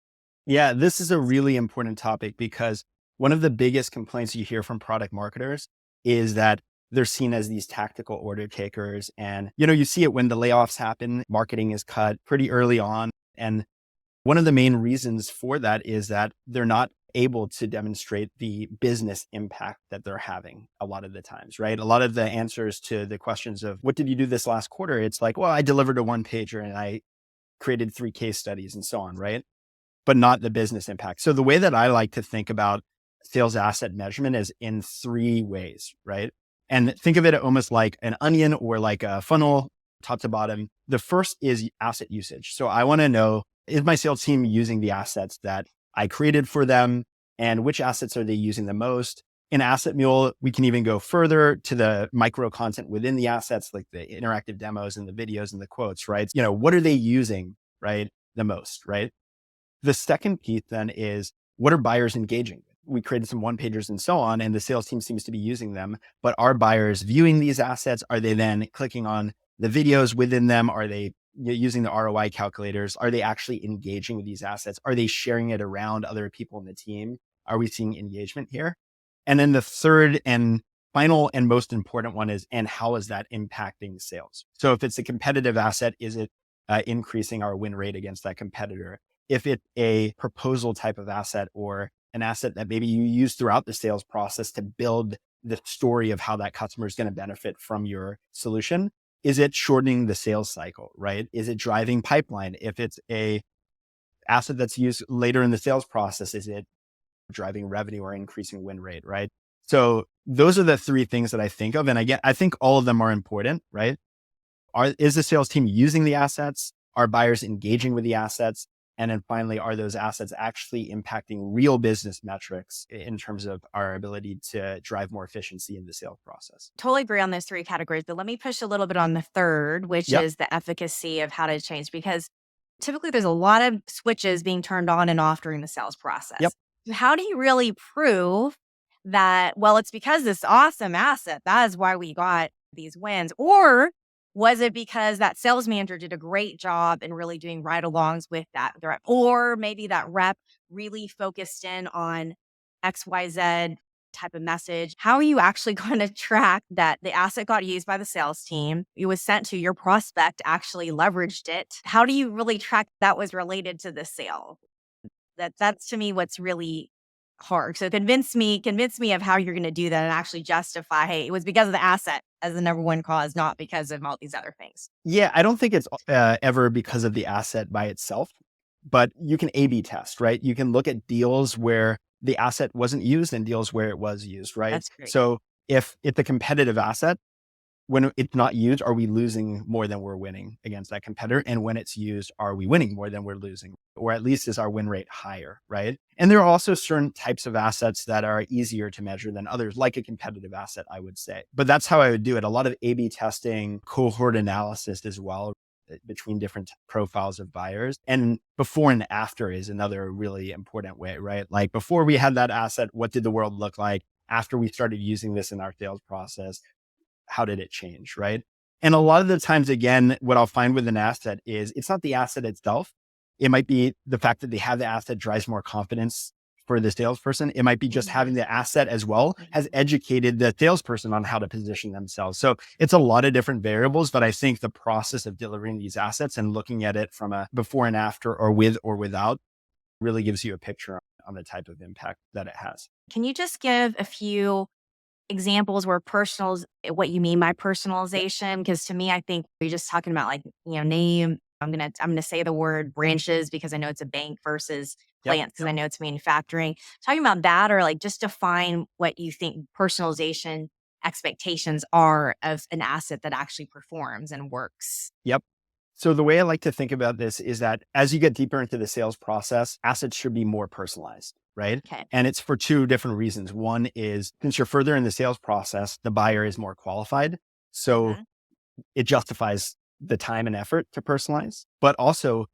Yeah, this is a really important topic because one of the biggest complaints you hear from product marketers is that they're seen as these tactical order takers. And, you see it when the layoffs happen, marketing is cut pretty early on. And one of the main reasons for that is that they're not able to demonstrate the business impact that they're having a lot of the times, right? A lot of the answers to the questions of what did you do this last quarter? It's like, well, I delivered a one pager and I created 3 case studies and so on, right? But not the business impact. So the way that I like to think about sales asset measurement is in 3 ways, right? And think of it almost like an onion or like a funnel, top to bottom. The first is asset usage. So I want to know, is my sales team using the assets that I created for them? And which assets are they using the most? In AssetMule, we can even go further to the micro content within the assets, like the interactive demos and the videos and the quotes, right? What are they using, right? The most, right? The second piece then is, what are buyers engaging with? We created some one pagers and so on, and the sales team seems to be using them. But are buyers viewing these assets? Are they then clicking on the videos within them? Are they using the ROI calculators? Are they actually engaging with these assets? Are they sharing it around other people in the team? Are we seeing engagement here? And then the third and final and most important one is, and how is that impacting sales? So if it's a competitive asset, is it increasing our win rate against that competitor? If it's a proposal type of asset or an asset that maybe you use throughout the sales process to build the story of how that customer is going to benefit from your solution, is it shortening the sales cycle, right? Is it driving pipeline? If it's a asset that's used later in the sales process, is it driving revenue or increasing win rate, right? So those are the 3 things that I think of. And I think all of them are important, right? Is the sales team using the assets? Are buyers engaging with the assets? And then finally, are those assets actually impacting real business metrics in terms of our ability to drive more efficiency in the sales process? Totally agree on those 3 categories, but let me push a little bit on the third, which Yep. is the efficacy of how to change, because typically there's a lot of switches being turned on and off during the sales Yep. process. How do you really prove that, well, it's because this awesome asset, that is why we got these wins? Or was it because that sales manager did a great job in really doing ride alongs with that rep? Or maybe that rep really focused in on XYZ type of message. How are you actually going to track that the asset got used by the sales team? It was sent to your prospect, actually leveraged it. How do you really track that was related to the sale? That's to me what's really hard. So convince me of how you're going to do that and actually justify, hey, it was because of the asset as the number one cause, not because of all these other things. Yeah, I don't think it's ever because of the asset by itself, but you can A/B test, right? You can look at deals where the asset wasn't used and deals where it was used, right? That's great. So if it's a competitive asset, when it's not used, are we losing more than we're winning against that competitor? And when it's used, are we winning more than we're losing? Or at least is our win rate higher, right? And there are also certain types of assets that are easier to measure than others, like a competitive asset, I would say. But that's how I would do it. A lot of A/B testing, cohort analysis as well, between different profiles of buyers. And before and after is another really important way, right? Like before we had that asset, what did the world look like? After we started using this in our sales process, how did it change, right? And a lot of the times, again, what I'll find with an asset is it's not the asset itself. It might be the fact that they have the asset drives more confidence for the salesperson. It might be just having the asset as well has educated the salesperson on how to position themselves. So it's a lot of different variables, but I think the process of delivering these assets and looking at it from a before and after or with or without really gives you a picture on the type of impact that it has. Can you just give a few examples where what you mean by personalization? Because to me, I think you're just talking about like, name. I'm gonna say the word branches because I know it's a bank versus Yep. plants because I know it's manufacturing. Talking about that or like just define what you think personalization expectations are of an asset that actually performs and works. Yep. So the way I like to think about this is that as you get deeper into the sales process, assets should be more personalized, right? Okay. And it's for two different reasons. One is since you're further in the sales process, the buyer is more qualified. So Mhm. it justifies the time and effort to personalize. But also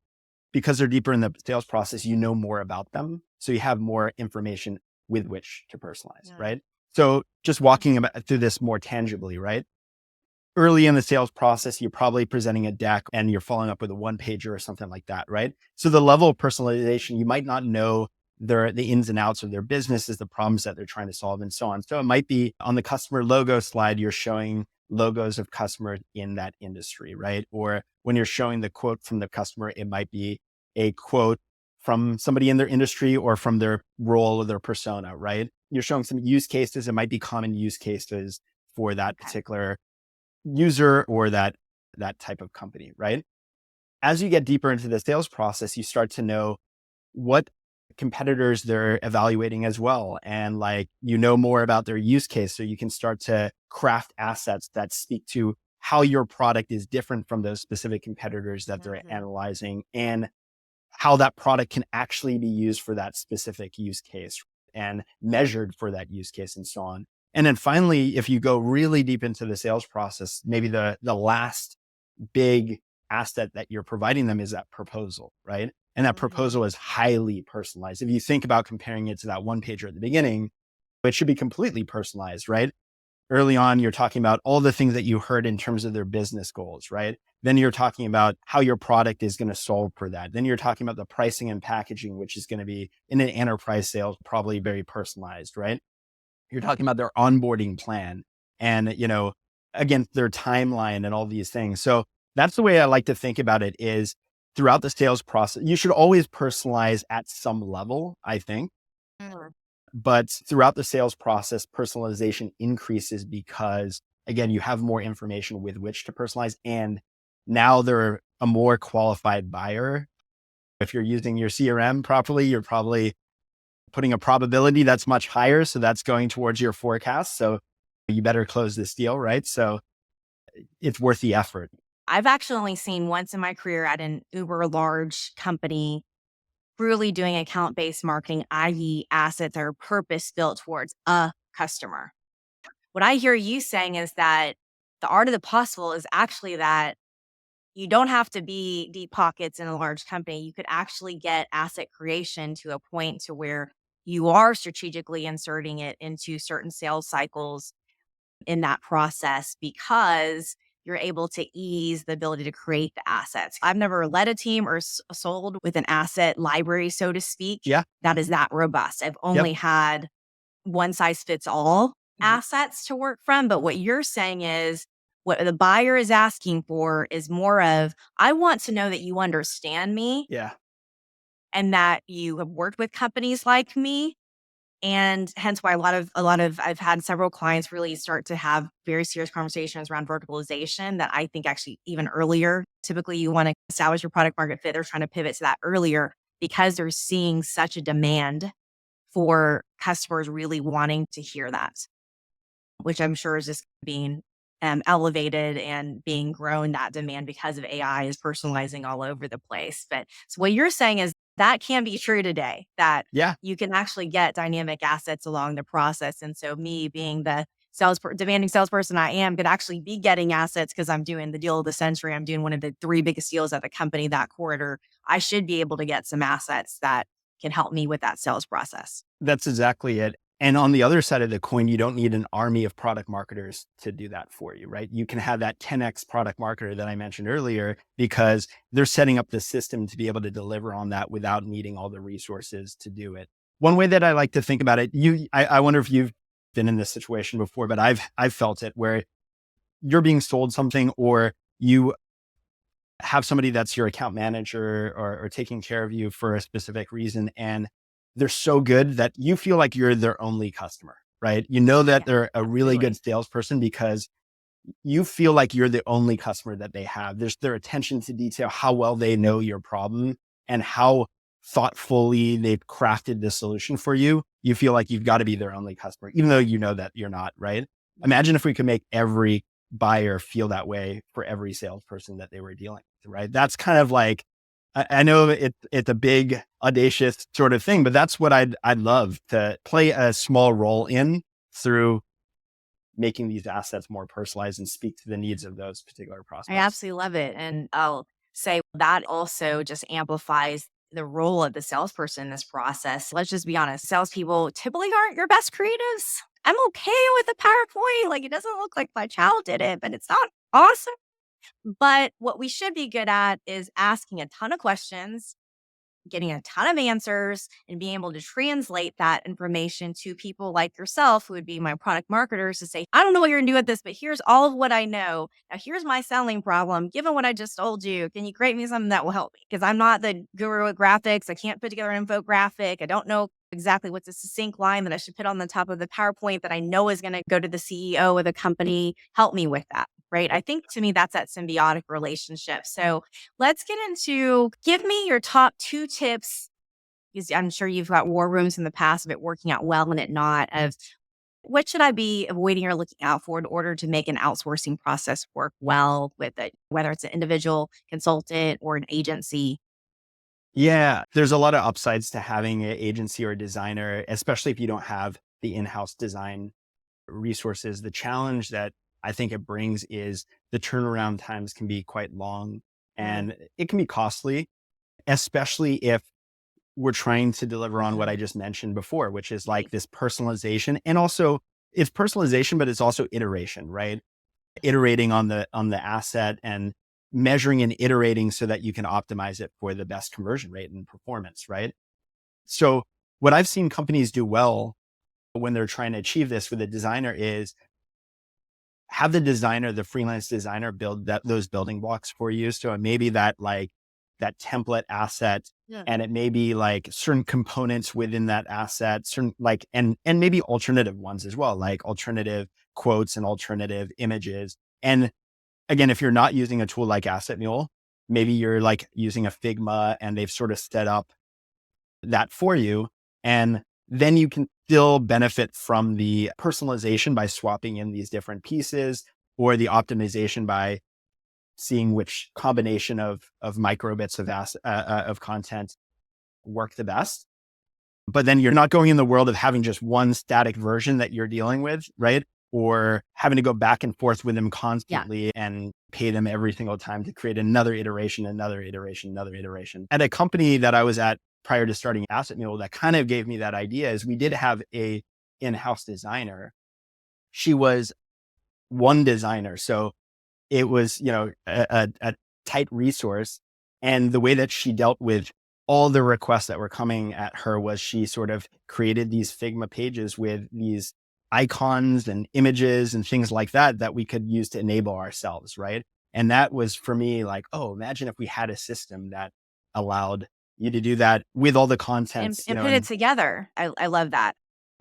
because they're deeper in the sales process, you know more about them. So you have more information with which to personalize, Yeah. right? So just walking through this more tangibly, right? Early in the sales process, you're probably presenting a deck and you're following up with a one pager or something like that, right? So the level of personalization, you might not know the ins and outs of their businesses, the problems that they're trying to solve, and so on. So it might be on the customer logo slide, you're showing logos of customers in that industry, right? Or when you're showing the quote from the customer, it might be a quote from somebody in their industry or from their role or their persona, right? You're showing some use cases. It might be common use cases for that Okay. particular user or that type of company, right? As you get deeper into the sales process, you start to know what competitors they're evaluating as well. And like, you know more about their use case. So you can start to craft assets that speak to how your product is different from those specific competitors that they're Mhm. analyzing and how that product can actually be used for that specific use case and measured for that use case and so on. And then finally, if you go really deep into the sales process, maybe the last big asset that you're providing them is that proposal, right? And that Mhm. proposal is highly personalized. If you think about comparing it to that one pager at the beginning, it should be completely personalized, right? Early on, you're talking about all the things that you heard in terms of their business goals, right? Then you're talking about how your product is going to solve for that. Then you're talking about the pricing and packaging, which is going to be in an enterprise sale, probably very personalized, right? You're talking about their onboarding plan and, again, their timeline and all these things. So that's the way I like to think about it is throughout the sales process, you should always personalize at some level, I think. Mhm. But throughout the sales process, personalization increases because, again, you have more information with which to personalize. And now they're a more qualified buyer. If you're using your CRM properly, you're probably putting a probability that's much higher. So that's going towards your forecast. So you better close this deal, right? So it's worth the effort. I've actually only seen once in my career at an uber large company really doing account based marketing, i.e., assets that are purpose built towards a customer. What I hear you saying is that the art of the possible is actually that you don't have to be deep pockets in a large company. You could actually get asset creation to a point to where you are strategically inserting it into certain sales cycles in that process because you're able to ease the ability to create the assets. I've never led a team or sold with an asset library, so to speak, Yeah. that is that robust. I've Yep. only had one size fits all Mhm. assets to work from. But what you're saying is what the buyer is asking for is more of, I want to know that you understand me Yeah. and that you have worked with companies like me And hence why a lot of I've had several clients really start to have very serious conversations around verticalization that I think actually even earlier. Typically, you want to establish your product market fit. They're trying to pivot to that earlier because they're seeing such a demand for customers really wanting to hear that, which I'm sure is just being elevated and being grown, that demand, because of AI is personalizing all over the place. But so what you're saying is that can be true today, that Yeah, you can actually get dynamic assets along the process. And so me being the demanding salesperson I am could actually be getting assets because I'm doing the deal of the century. I'm doing one of the three biggest deals at the company that quarter. I should be able to get some assets that can help me with that sales process. that's exactly it. And on the other side of the coin, you don't need an army of product marketers to do that for you, right? You can have that 10x product marketer that I mentioned earlier because they're setting up the system to be able to deliver on that without needing all the resources to do it. One way that I like to think about it, I wonder if you've been in this situation before, but I've felt it where you're being sold something, or you have somebody that's your account manager, or taking care of you for a specific reason. And they're so good that you feel like you're their only customer, right? You know that Yeah, they're a really good absolutely. salesperson because you feel like you're the only customer that they have. There's their attention to detail, how well they know your problem, and how thoughtfully they've crafted the solution for you. You feel like you've got to be their only customer, even though you know that you're not, right? Imagine if we could make every buyer feel that way for every salesperson that they were dealing with, right? That's kind of like, I know it's a big, audacious sort of thing, but that's what I'd love to play a small role in, through making these assets more personalized and speak to the needs of those particular I prospects. absolutely love it. And I'll say that also just amplifies the role of the salesperson in this process. Let's just be honest, salespeople typically aren't your best creatives. I'm okay with the PowerPoint. Like, it doesn't look like my child did it, but it's not awesome. But what we should be good at is asking a ton of questions, getting a ton of answers, and being able to translate that information to people like yourself, who would be my product marketers, to say, I don't know what you're gonna do with this, but here's all of what I know. Now, here's my selling problem. Given what I just told you, can you create me something that will help me? Because I'm not the guru at graphics. I can't put together an infographic. I don't know exactly what's a succinct line that I should put on the top of the PowerPoint that I know is going to go to the CEO of the company. Help me with that. Right. I think to me, that's that symbiotic relationship. So let's get into, give me your top two tips, because I'm sure you've got war rooms in the past of it working out well and it not, of what should I be avoiding or looking out for in order to make an outsourcing process work well with it, whether it's an individual consultant or an agency. Yeah, there's a lot of upsides to having an agency or a designer, especially if you don't have the in-house design resources. The challenge that I think it brings is the turnaround times can be quite long, Mm, and it can be costly, especially if we're trying to deliver on what mhm. I just mentioned before, which is Right. like this personalization. And also, it's personalization, but it's also iteration, right? Iterating on the asset, and measuring and iterating so that you can optimize it for the best conversion rate and performance, right? So what I've seen companies do well when they're trying to achieve this with a designer is have the designer, the freelance designer, build those building blocks for you. So it may be that template asset, Yeah. and it may be like certain components within that asset, certain like, and maybe alternative ones as well, like alternative quotes and alternative images. And again, if you're not using a tool like AssetMule, maybe you're like using a Figma and they've sort of set up that for you. And then you can still benefit from the personalization by swapping in these different pieces, or the optimization by seeing which combination of micro bits of content work the best. But then you're not going in the world of having just one static version that you're dealing with, right? Or having to go back and forth with them Yeah. constantly and pay them every single time to create another iteration, another iteration, another iteration. At a company that I was at prior to starting AssetMule, that kind of gave me that idea, is we did have a in-house designer. She was one designer. So it was, a tight resource. And the way that she dealt with all the requests that were coming at her was she sort of created these Figma pages with these icons and images and things like that that we could use to enable ourselves, right? And that was for me like, oh, imagine if we had a system that allowed you to do that with all the And, contents, and put it and together. I love that.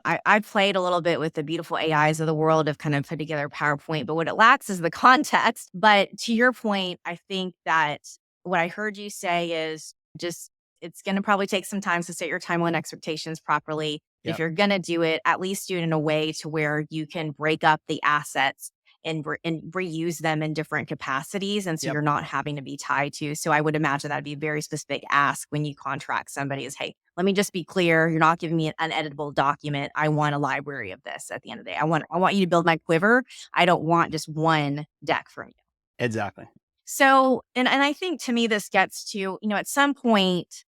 I played a little bit with the beautiful AIs of the world of kind of put together a PowerPoint, but what it lacks is the context. But to your point, I think that what I heard you say is just it's going to probably take some time to set your timeline expectations properly. If Yep. you're going to do it, at least do it in a way to where you can break up the assets and reuse them in different capacities. And so Yep. you're not having to be tied to. So I would imagine that'd be a very specific ask when you contract somebody is, hey, let me just be clear. You're not giving me an uneditable document. I want a library of this at the end of the day. I want you to build my quiver. I don't want just one deck from you. Exactly. So, and I think to me, this gets to, at some point,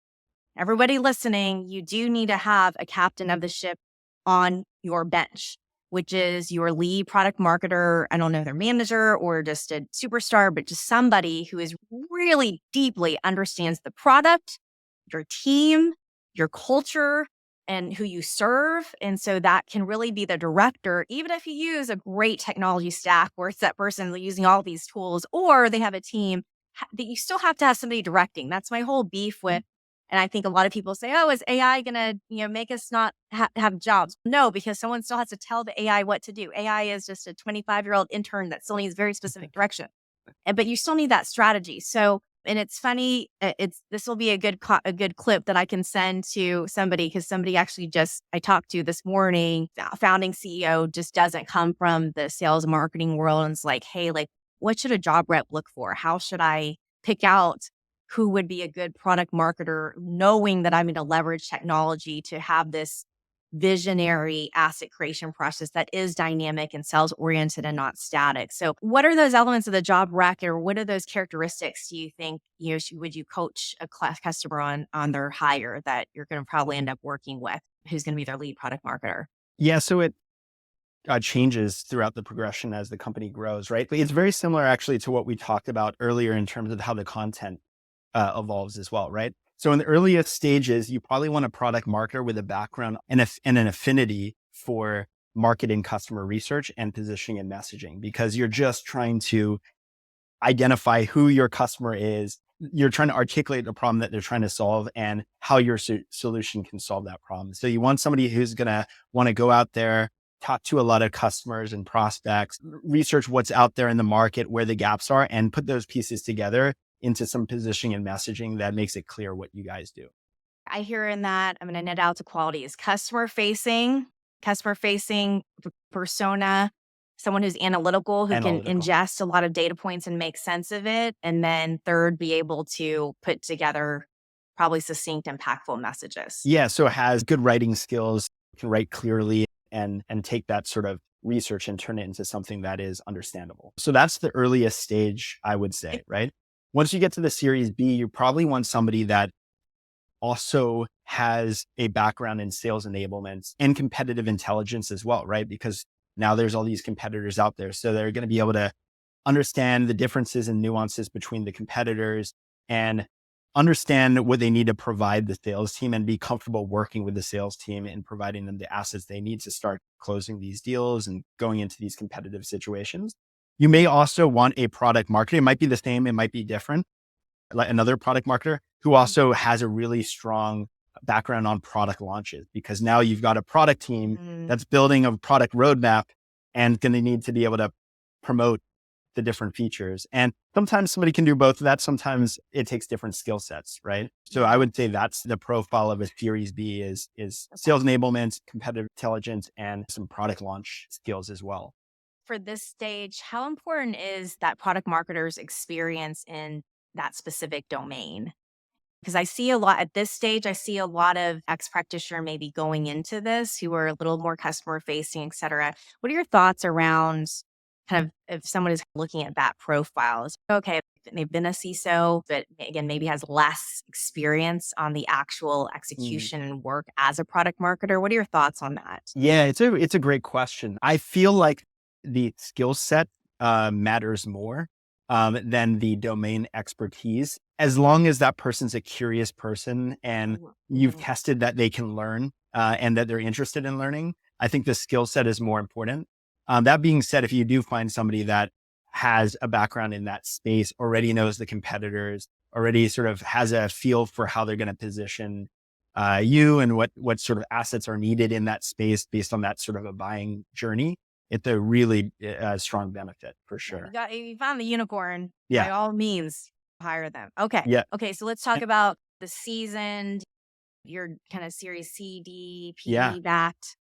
everybody listening, you do need to have a captain of the ship on your bench, which is your lead product marketer. I don't know, their manager or just a superstar, but just somebody who is really deeply understands the product, your team, your culture, and who you serve. And so that can really be the director, even if you use a great technology stack where it's that person using all these tools, or they have a team that you still have to have somebody directing. That's my whole beef with. And I think a lot of people say, "Oh, is AI going to, make us not have jobs?" No, because someone still has to tell the AI what to do. AI is just a 25-year-old intern that still needs very specific direction, but you still need that strategy. So, and it's funny. This will be a good clip that I can send to somebody because somebody actually just I talked to this morning, founding CEO, just doesn't come from the sales marketing world, and it's like, hey, like, what should a job rep look for? How should I pick out who would be a good product marketer, knowing that I'm going to leverage technology to have this visionary asset creation process that is dynamic and sales oriented and not static. So what are those elements of the job rec, or what are those characteristics do you think, would you coach a customer on their hire that you're going to probably end up working with, who's going to be their lead product marketer? Yeah. So it changes throughout the progression as the company grows, right? But it's very similar actually to what we talked about earlier in terms of how the content evolves as well, right? So in the earliest stages, you probably want a product marketer with a background and an affinity for marketing, customer research, and positioning and messaging, because you're just trying to identify who your customer is. You're trying to articulate the problem that they're trying to solve and how your solution can solve that problem. So you want somebody who's going to want to go out there, talk to a lot of customers and prospects, research what's out there in the market, where the gaps are, and put those pieces together into some positioning and messaging that makes it clear what you guys do. I hear in that, I'm going to net out to quality is customer facing persona, someone who's analytical, who can Analytical. ingest a lot of data points and make sense of it. And then third, be able to put together probably succinct, impactful messages. Yeah. So it has good writing skills, can write clearly and take that sort of research and turn it into something that is understandable. So that's the earliest stage, I would say, right? Once you get to the series B, you probably want somebody that also has a background in sales enablement and competitive intelligence as well, right? Because now there's all these competitors out there. So they're going to be able to understand the differences and nuances between the competitors and understand what they need to provide the sales team and be comfortable working with the sales team and providing them the assets they need to start closing these deals and going into these competitive situations. You may also want a product marketer. It might be the same, it might be different, like another product marketer who also has a really strong background on product launches, because now you've got a product team Mm, that's building a product roadmap and going to need to be able to promote the different features. And sometimes somebody can do both of that. Sometimes it takes different skill sets, right? So I yeah. would say that's the profile of a Series B is Okay. sales enablement, competitive intelligence, and some product launch skills as well. For this stage, how important is that product marketer's experience in that specific domain? Because I see a lot at this stage, I see a lot of ex practitioner maybe going into this who are a little more customer facing, et cetera. What are your thoughts around kind of if someone is looking at that profile? Is okay, they've been a CISO, but again, maybe has less experience on the actual Mm. execution and work as a product marketer. What are your thoughts on that? Yeah, it's a great question. I feel like the skill set matters more than the domain expertise, as long as that person's a curious person and you've Mhm. tested that they can learn and that they're interested in learning. I think the skill set is more important. That being said, if you do find somebody that has a background in that space, already knows the competitors, already sort of has a feel for how they're going to position you and what sort of assets are needed in that space based on that sort of a buying journey, it's a really strong benefit for Yeah, sure. you found the unicorn. By Yeah. all means, hire them. Okay. Yeah. Okay. So let's talk about the seasoned, your kind of Series C, D, Yeah. PE backed.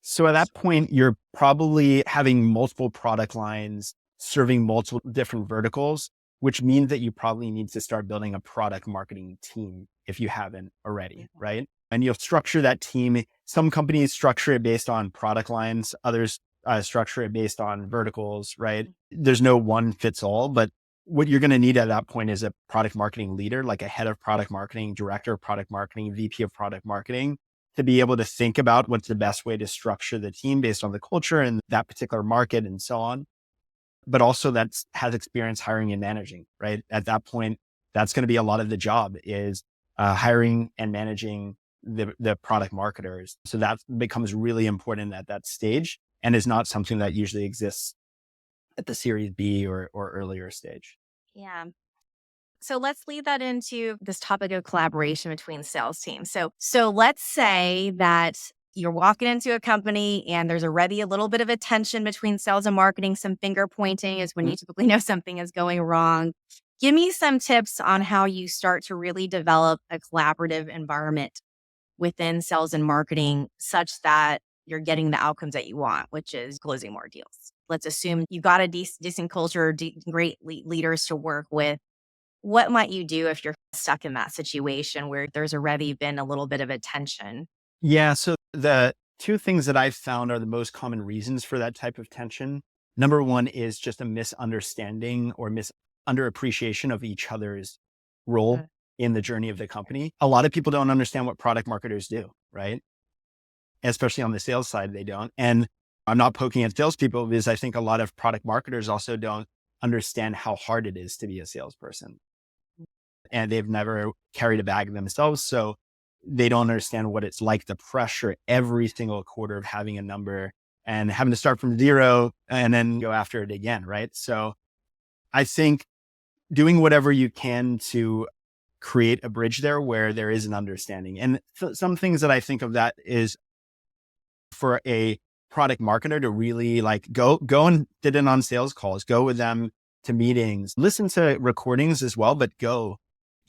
So at that point, you're probably having multiple product lines serving multiple different verticals, which means that you probably need to start building a product marketing team if you haven't already, Mhm. right? And you'll structure that team. Some companies structure it based on product lines, others structure it based on verticals, right? There's no one fits all, but what you're going to need at that point is a product marketing leader, like a head of product marketing, director of product marketing, VP of product marketing, to be able to think about what's the best way to structure the team based on the culture and that particular market and so on. But also has experience hiring and managing, right? At that point, that's going to be a lot of the job is hiring and managing the product marketers. So that becomes really important at that stage and is not something that usually exists at the Series B or earlier stage. Yeah. So let's lead that into this topic of collaboration between sales teams. So let's say that you're walking into a company and there's already a little bit of a tension between sales and marketing. Some finger pointing is when you typically know something is going wrong. Give me some tips on how you start to really develop a collaborative environment within sales and marketing such that you're getting the outcomes that you want, which is closing more deals. Let's assume you got a decent culture, great leaders to work with. What might you do if you're stuck in that situation where there's already been a little bit of a tension? Yeah. So the two things that I've found are the most common reasons for that type of tension. Number one is just a misunderstanding or underappreciation of each other's role Mm. in the journey of the company. A lot of people don't understand what product marketers do, right? Especially on the sales side, they don't. And I'm not poking at salespeople because I think a lot of product marketers also don't understand how hard it is to be a salesperson and they've never carried a bag themselves. So they don't understand what it's like, the pressure every single quarter of having a number and having to start from zero and then go after it again. Right. So I think doing whatever you can to create a bridge there where there is an understanding. And some things that I think of that is for a product marketer to really like go and sit in on sales calls, go with them to meetings, listen to recordings as well, but go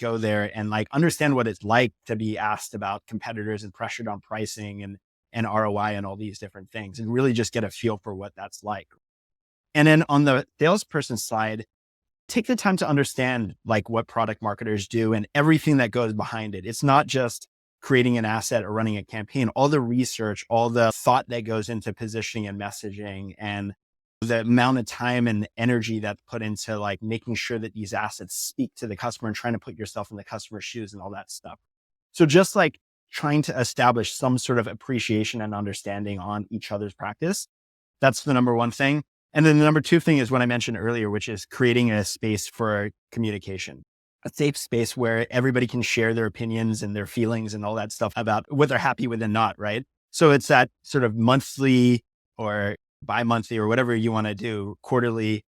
there and like understand what it's like to be asked about competitors and pressured on pricing and ROI and all these different things and really just get a feel for what that's like. And then on the salesperson side, take the time to understand like what product marketers do and everything that goes behind it. It's not just creating an asset or running a campaign, all the research, all the thought that goes into positioning and messaging and the amount of time and energy that's put into like making sure that these assets speak to the customer and trying to put yourself in the customer's shoes and all that stuff. So just like trying to establish some sort of appreciation and understanding on each other's practice. That's the number one thing. And then the number two thing is what I mentioned earlier, which is creating a space for communication, a safe space where everybody can share their opinions and their feelings and all that stuff about what they're happy with and not, right? So it's that sort of monthly or bi-monthly or whatever you want to do, quarterly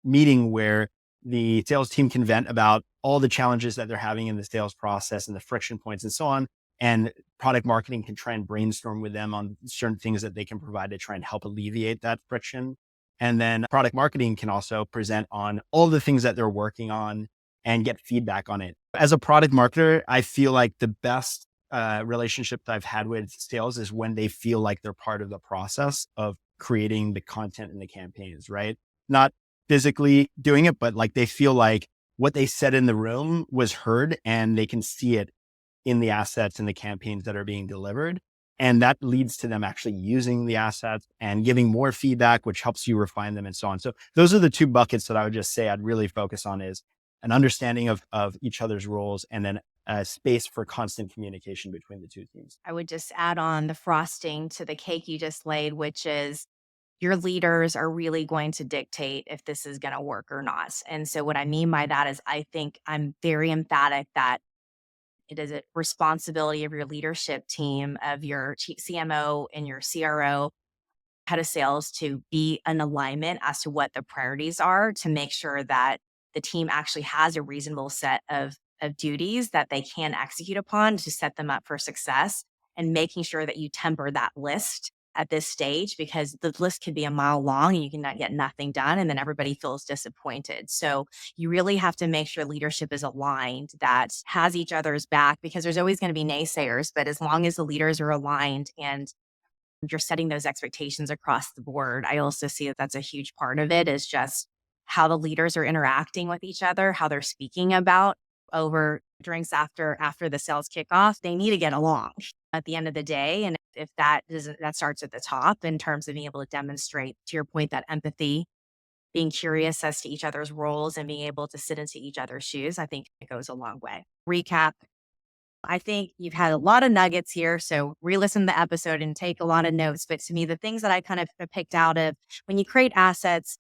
meeting where the sales team can vent about all the challenges that they're having in the sales process and the friction points and so on. And product marketing can try and brainstorm with them on certain things that they can provide to try and help alleviate that friction. And then product marketing can also present on all the things that they're working on and get feedback on it. As a product marketer, I feel like the best relationships I've had with sales is when they feel like they're part of the process of creating the content and the campaigns, right? Not physically doing it, but like they feel like what they said in the room was heard and they can see it in the assets and the campaigns that are being delivered. And that leads to them actually using the assets and giving more feedback, which helps you refine them and so on. So those are the two buckets that I would just say I'd really focus on is an understanding of each other's roles and then a space for constant communication between the two teams. I would just add on the frosting to the cake you just laid, which is your leaders are really going to dictate if this is going to work or not. And so, what I mean by that is, I think I'm very emphatic that it is a responsibility of your leadership team, of your CMO and your CRO, head of sales, to be in alignment as to what the priorities are to make sure that the team actually has a reasonable set of of duties that they can execute upon to set them up for success, and making sure that you temper that list at this stage, because the list could be a mile long and you can not get nothing done. And then everybody feels disappointed. So you really have to make sure leadership is aligned, that has each other's back, because there's always going to be naysayers. But as long as the leaders are aligned and you're setting those expectations across the board, I also see that that's a huge part of it, is just how the leaders are interacting with each other, how they're speaking about over drinks after the sales kickoff. They need to get along at the end of the day. And if that doesn't, that starts at the top in terms of being able to demonstrate, to your point, that empathy, being curious as to each other's roles and being able to sit into each other's shoes, I think it goes a long way. Recap, I think you've had a lot of nuggets here. So re-listen to the episode and take a lot of notes. But to me, the things that I kind of picked out of, when you create assets,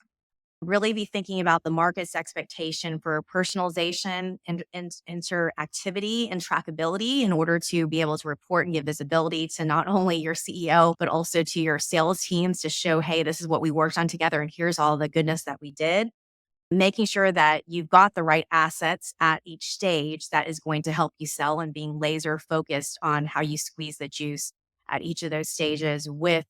really be thinking about the market's expectation for personalization and interactivity and trackability, in order to be able to report and give visibility to not only your CEO, but also to your sales teams, to show, hey, this is what we worked on together and here's all the goodness that we did. Making sure that you've got the right assets at each stage that is going to help you sell, and being laser focused on how you squeeze the juice at each of those stages, with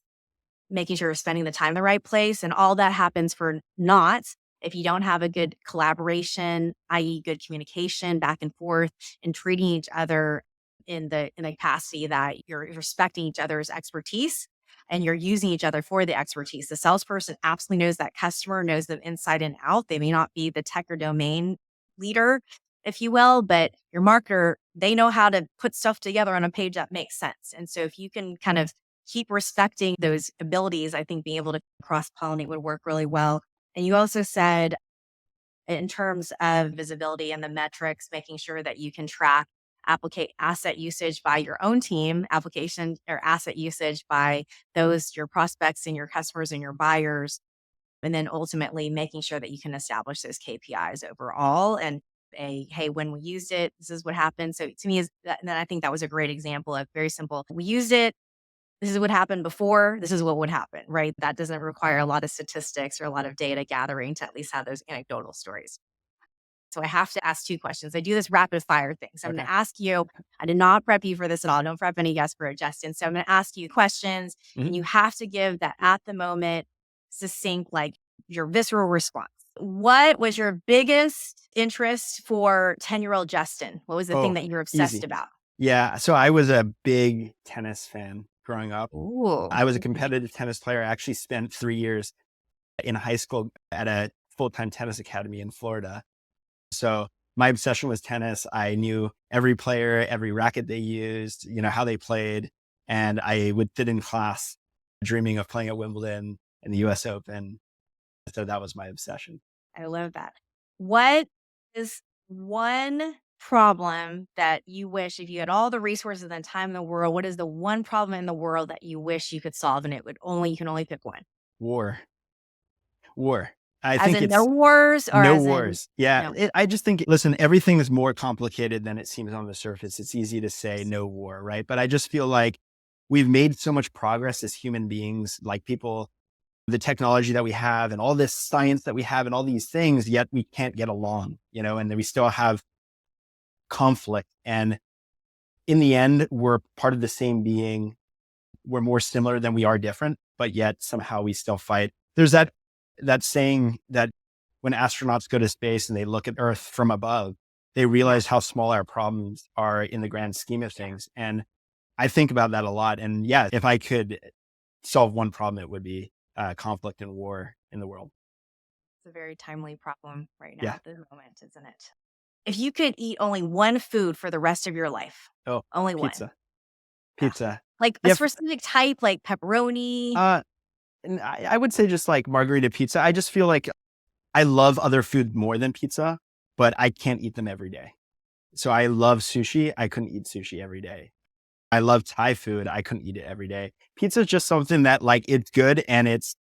making sure you're spending the time in the right place. And all that happens for naught if you don't have a good collaboration, i.e. good communication back and forth, and treating each other in the capacity that you're respecting each other's expertise and you're using each other for the expertise. The salesperson absolutely knows that customer, knows them inside and out. They may not be the tech or domain leader, if you will, but your marketer, they know how to put stuff together on a page that makes sense. And so if you can kind of keep respecting those abilities, I think being able to cross pollinate would work really well. And you also said, in terms of visibility and the metrics, making sure that you can track applicate asset usage by your own team, application or asset usage by those, your prospects and your customers and your buyers. And then ultimately making sure that you can establish those KPIs overall, and hey, when we used it, this is what happened. So to me, is that, and then I think that was a great example of very simple. We used it. This is what happened before. This is what would happen, right? That doesn't require a lot of statistics or a lot of data gathering to at least have those anecdotal stories. So I have to ask two questions. I do this rapid fire thing. So I'm going Okay. to ask you, I did not prep you for this at all. Don't prep any guests for it, Justin. So I'm going to ask you questions, Mhm. and you have to give that at the moment succinct, like your visceral response. What was your biggest interest for 10-year-old Justin? What was the thing Oh, that you were obsessed easy. about? Yeah. So I was a big tennis fan growing up. Ooh. I was a competitive tennis player. I actually spent 3 years in high school at a full-time tennis academy in Florida. So my obsession was tennis. I knew every player, every racket they used, how they played. And I would sit in class dreaming of playing at Wimbledon and the US Open. So that was my obsession. I love that. What is one problem that you wish, if you had all the resources and time in the world, what is the one problem in the world that you wish you could solve, and you can only pick one? War, war. I As think in no it's wars, or no as in wars. Yeah. no? I just think, listen, everything is more complicated than it seems on the surface. It's easy to say no war, right? But I just feel like we've made so much progress as human beings, like people, the technology that we have and all this science that we have and all these things, yet we can't get along, and then we still have conflict. And in the end, we're part of the same being. We're more similar than we are different, but yet somehow we still fight. There's that saying that when astronauts go to space and they look at Earth from above, they Yeah. realize how small our problems are in the grand scheme of things. And I think about that a lot. And yeah, if I could solve one problem, it would be conflict and war in the world. It's a very timely problem right now Yeah. at the moment, isn't it? If you could eat only one food for the rest of your life, Oh, only one, pizza, ugh, pizza. like a Yeah. specific type, like pepperoni. Uh, and I would say just like margarita pizza. I just feel like I love other food more than pizza, but I can't eat them every day. So I love sushi. I couldn't eat sushi every day. I love Thai food. I couldn't eat it every day. Pizza is just something that like it's good and it's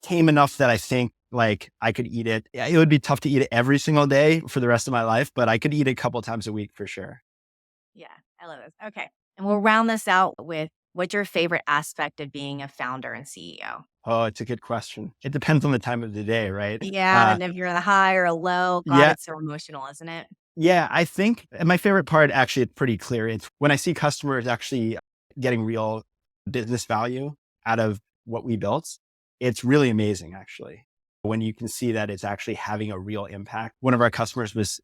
tame enough that I think like I could eat it. Yeah, it would be tough to eat it every single day for the rest of my life, but I could eat it a couple times a week for sure. Yeah, I love this. Okay. And we'll round this out with, what's your favorite aspect of being a founder and CEO? Oh, it's a good question. It depends on the time of the day, right? Yeah. And if you're in a high or a low, God, Yeah, it's so emotional, isn't it? Yeah, I think my favorite part, actually, it's pretty clear. It's when I see customers actually getting real business value out of what we built. It's really amazing, actually, when you can see that it's actually having a real impact. One of our customers was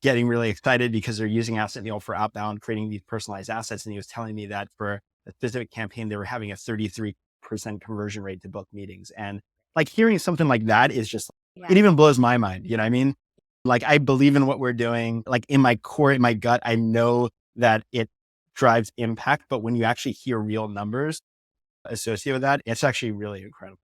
getting really excited because they're using AssetMule for outbound, creating these personalized assets. And he was telling me that for a specific campaign, they were having a 33% conversion rate to book meetings. And like hearing something like that is just, Yeah. it even blows my mind. You know what I mean? Like I believe in what we're doing. Like in my core, in my gut, I know that it drives impact. But when you actually hear real numbers associated with that, it's actually really incredible.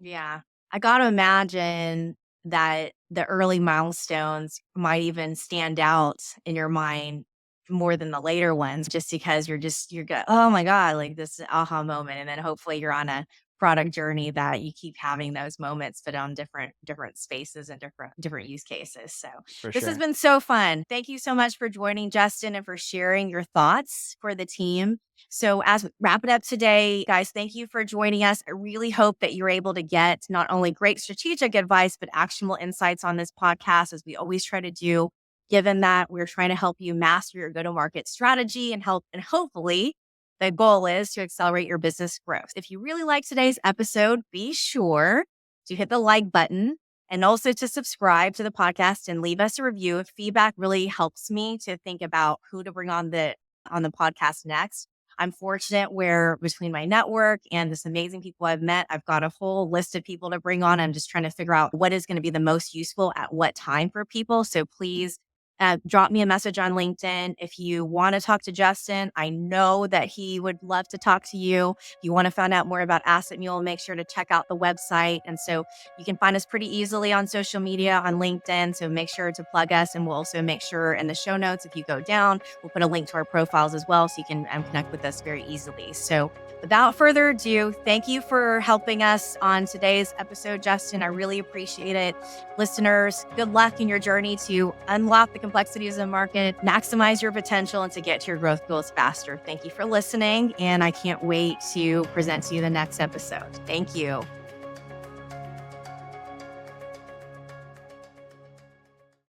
Yeah. I got to imagine that the early milestones might even stand out in your mind more than the later ones, just because you're good. Oh my God, like this aha moment. And then hopefully you're on a product journey that you keep having those moments, but on different spaces and different use cases. So For this has sure. been so fun. Thank you so much for joining, Justin, and for sharing your thoughts for the team. So, as we wrap it up today, guys, thank you for joining us. I really hope that you're able to get not only great strategic advice, but actionable insights on this podcast, as we always try to do, given that we're trying to help you master your go to market strategy and hopefully, the goal is to accelerate your business growth. If you really like today's episode, be sure to hit the like button and also to subscribe to the podcast and leave us a review. Feedback really helps me to think about who to bring on the podcast next. I'm fortunate where between my network and this amazing people I've met, I've got a whole list of people to bring on. I'm just trying to figure out what is going to be the most useful at what time for people. So please drop me a message on LinkedIn. If you want to talk to Justin, I know that he would love to talk to you. If you want to find out more about AssetMule, make sure to check out the website. And so you can find us pretty easily on social media, on LinkedIn. So make sure to plug us. And we'll also make sure in the show notes, if you go down, we'll put a link to our profiles as well, so you can connect with us very easily. So without further ado, thank you for helping us on today's episode, Justin. I really appreciate it. Listeners, good luck in your journey to unlock the complexities of the market, maximize your potential, and to get to your growth goals faster. Thank you for listening, and I can't wait to present to you the next episode. Thank you.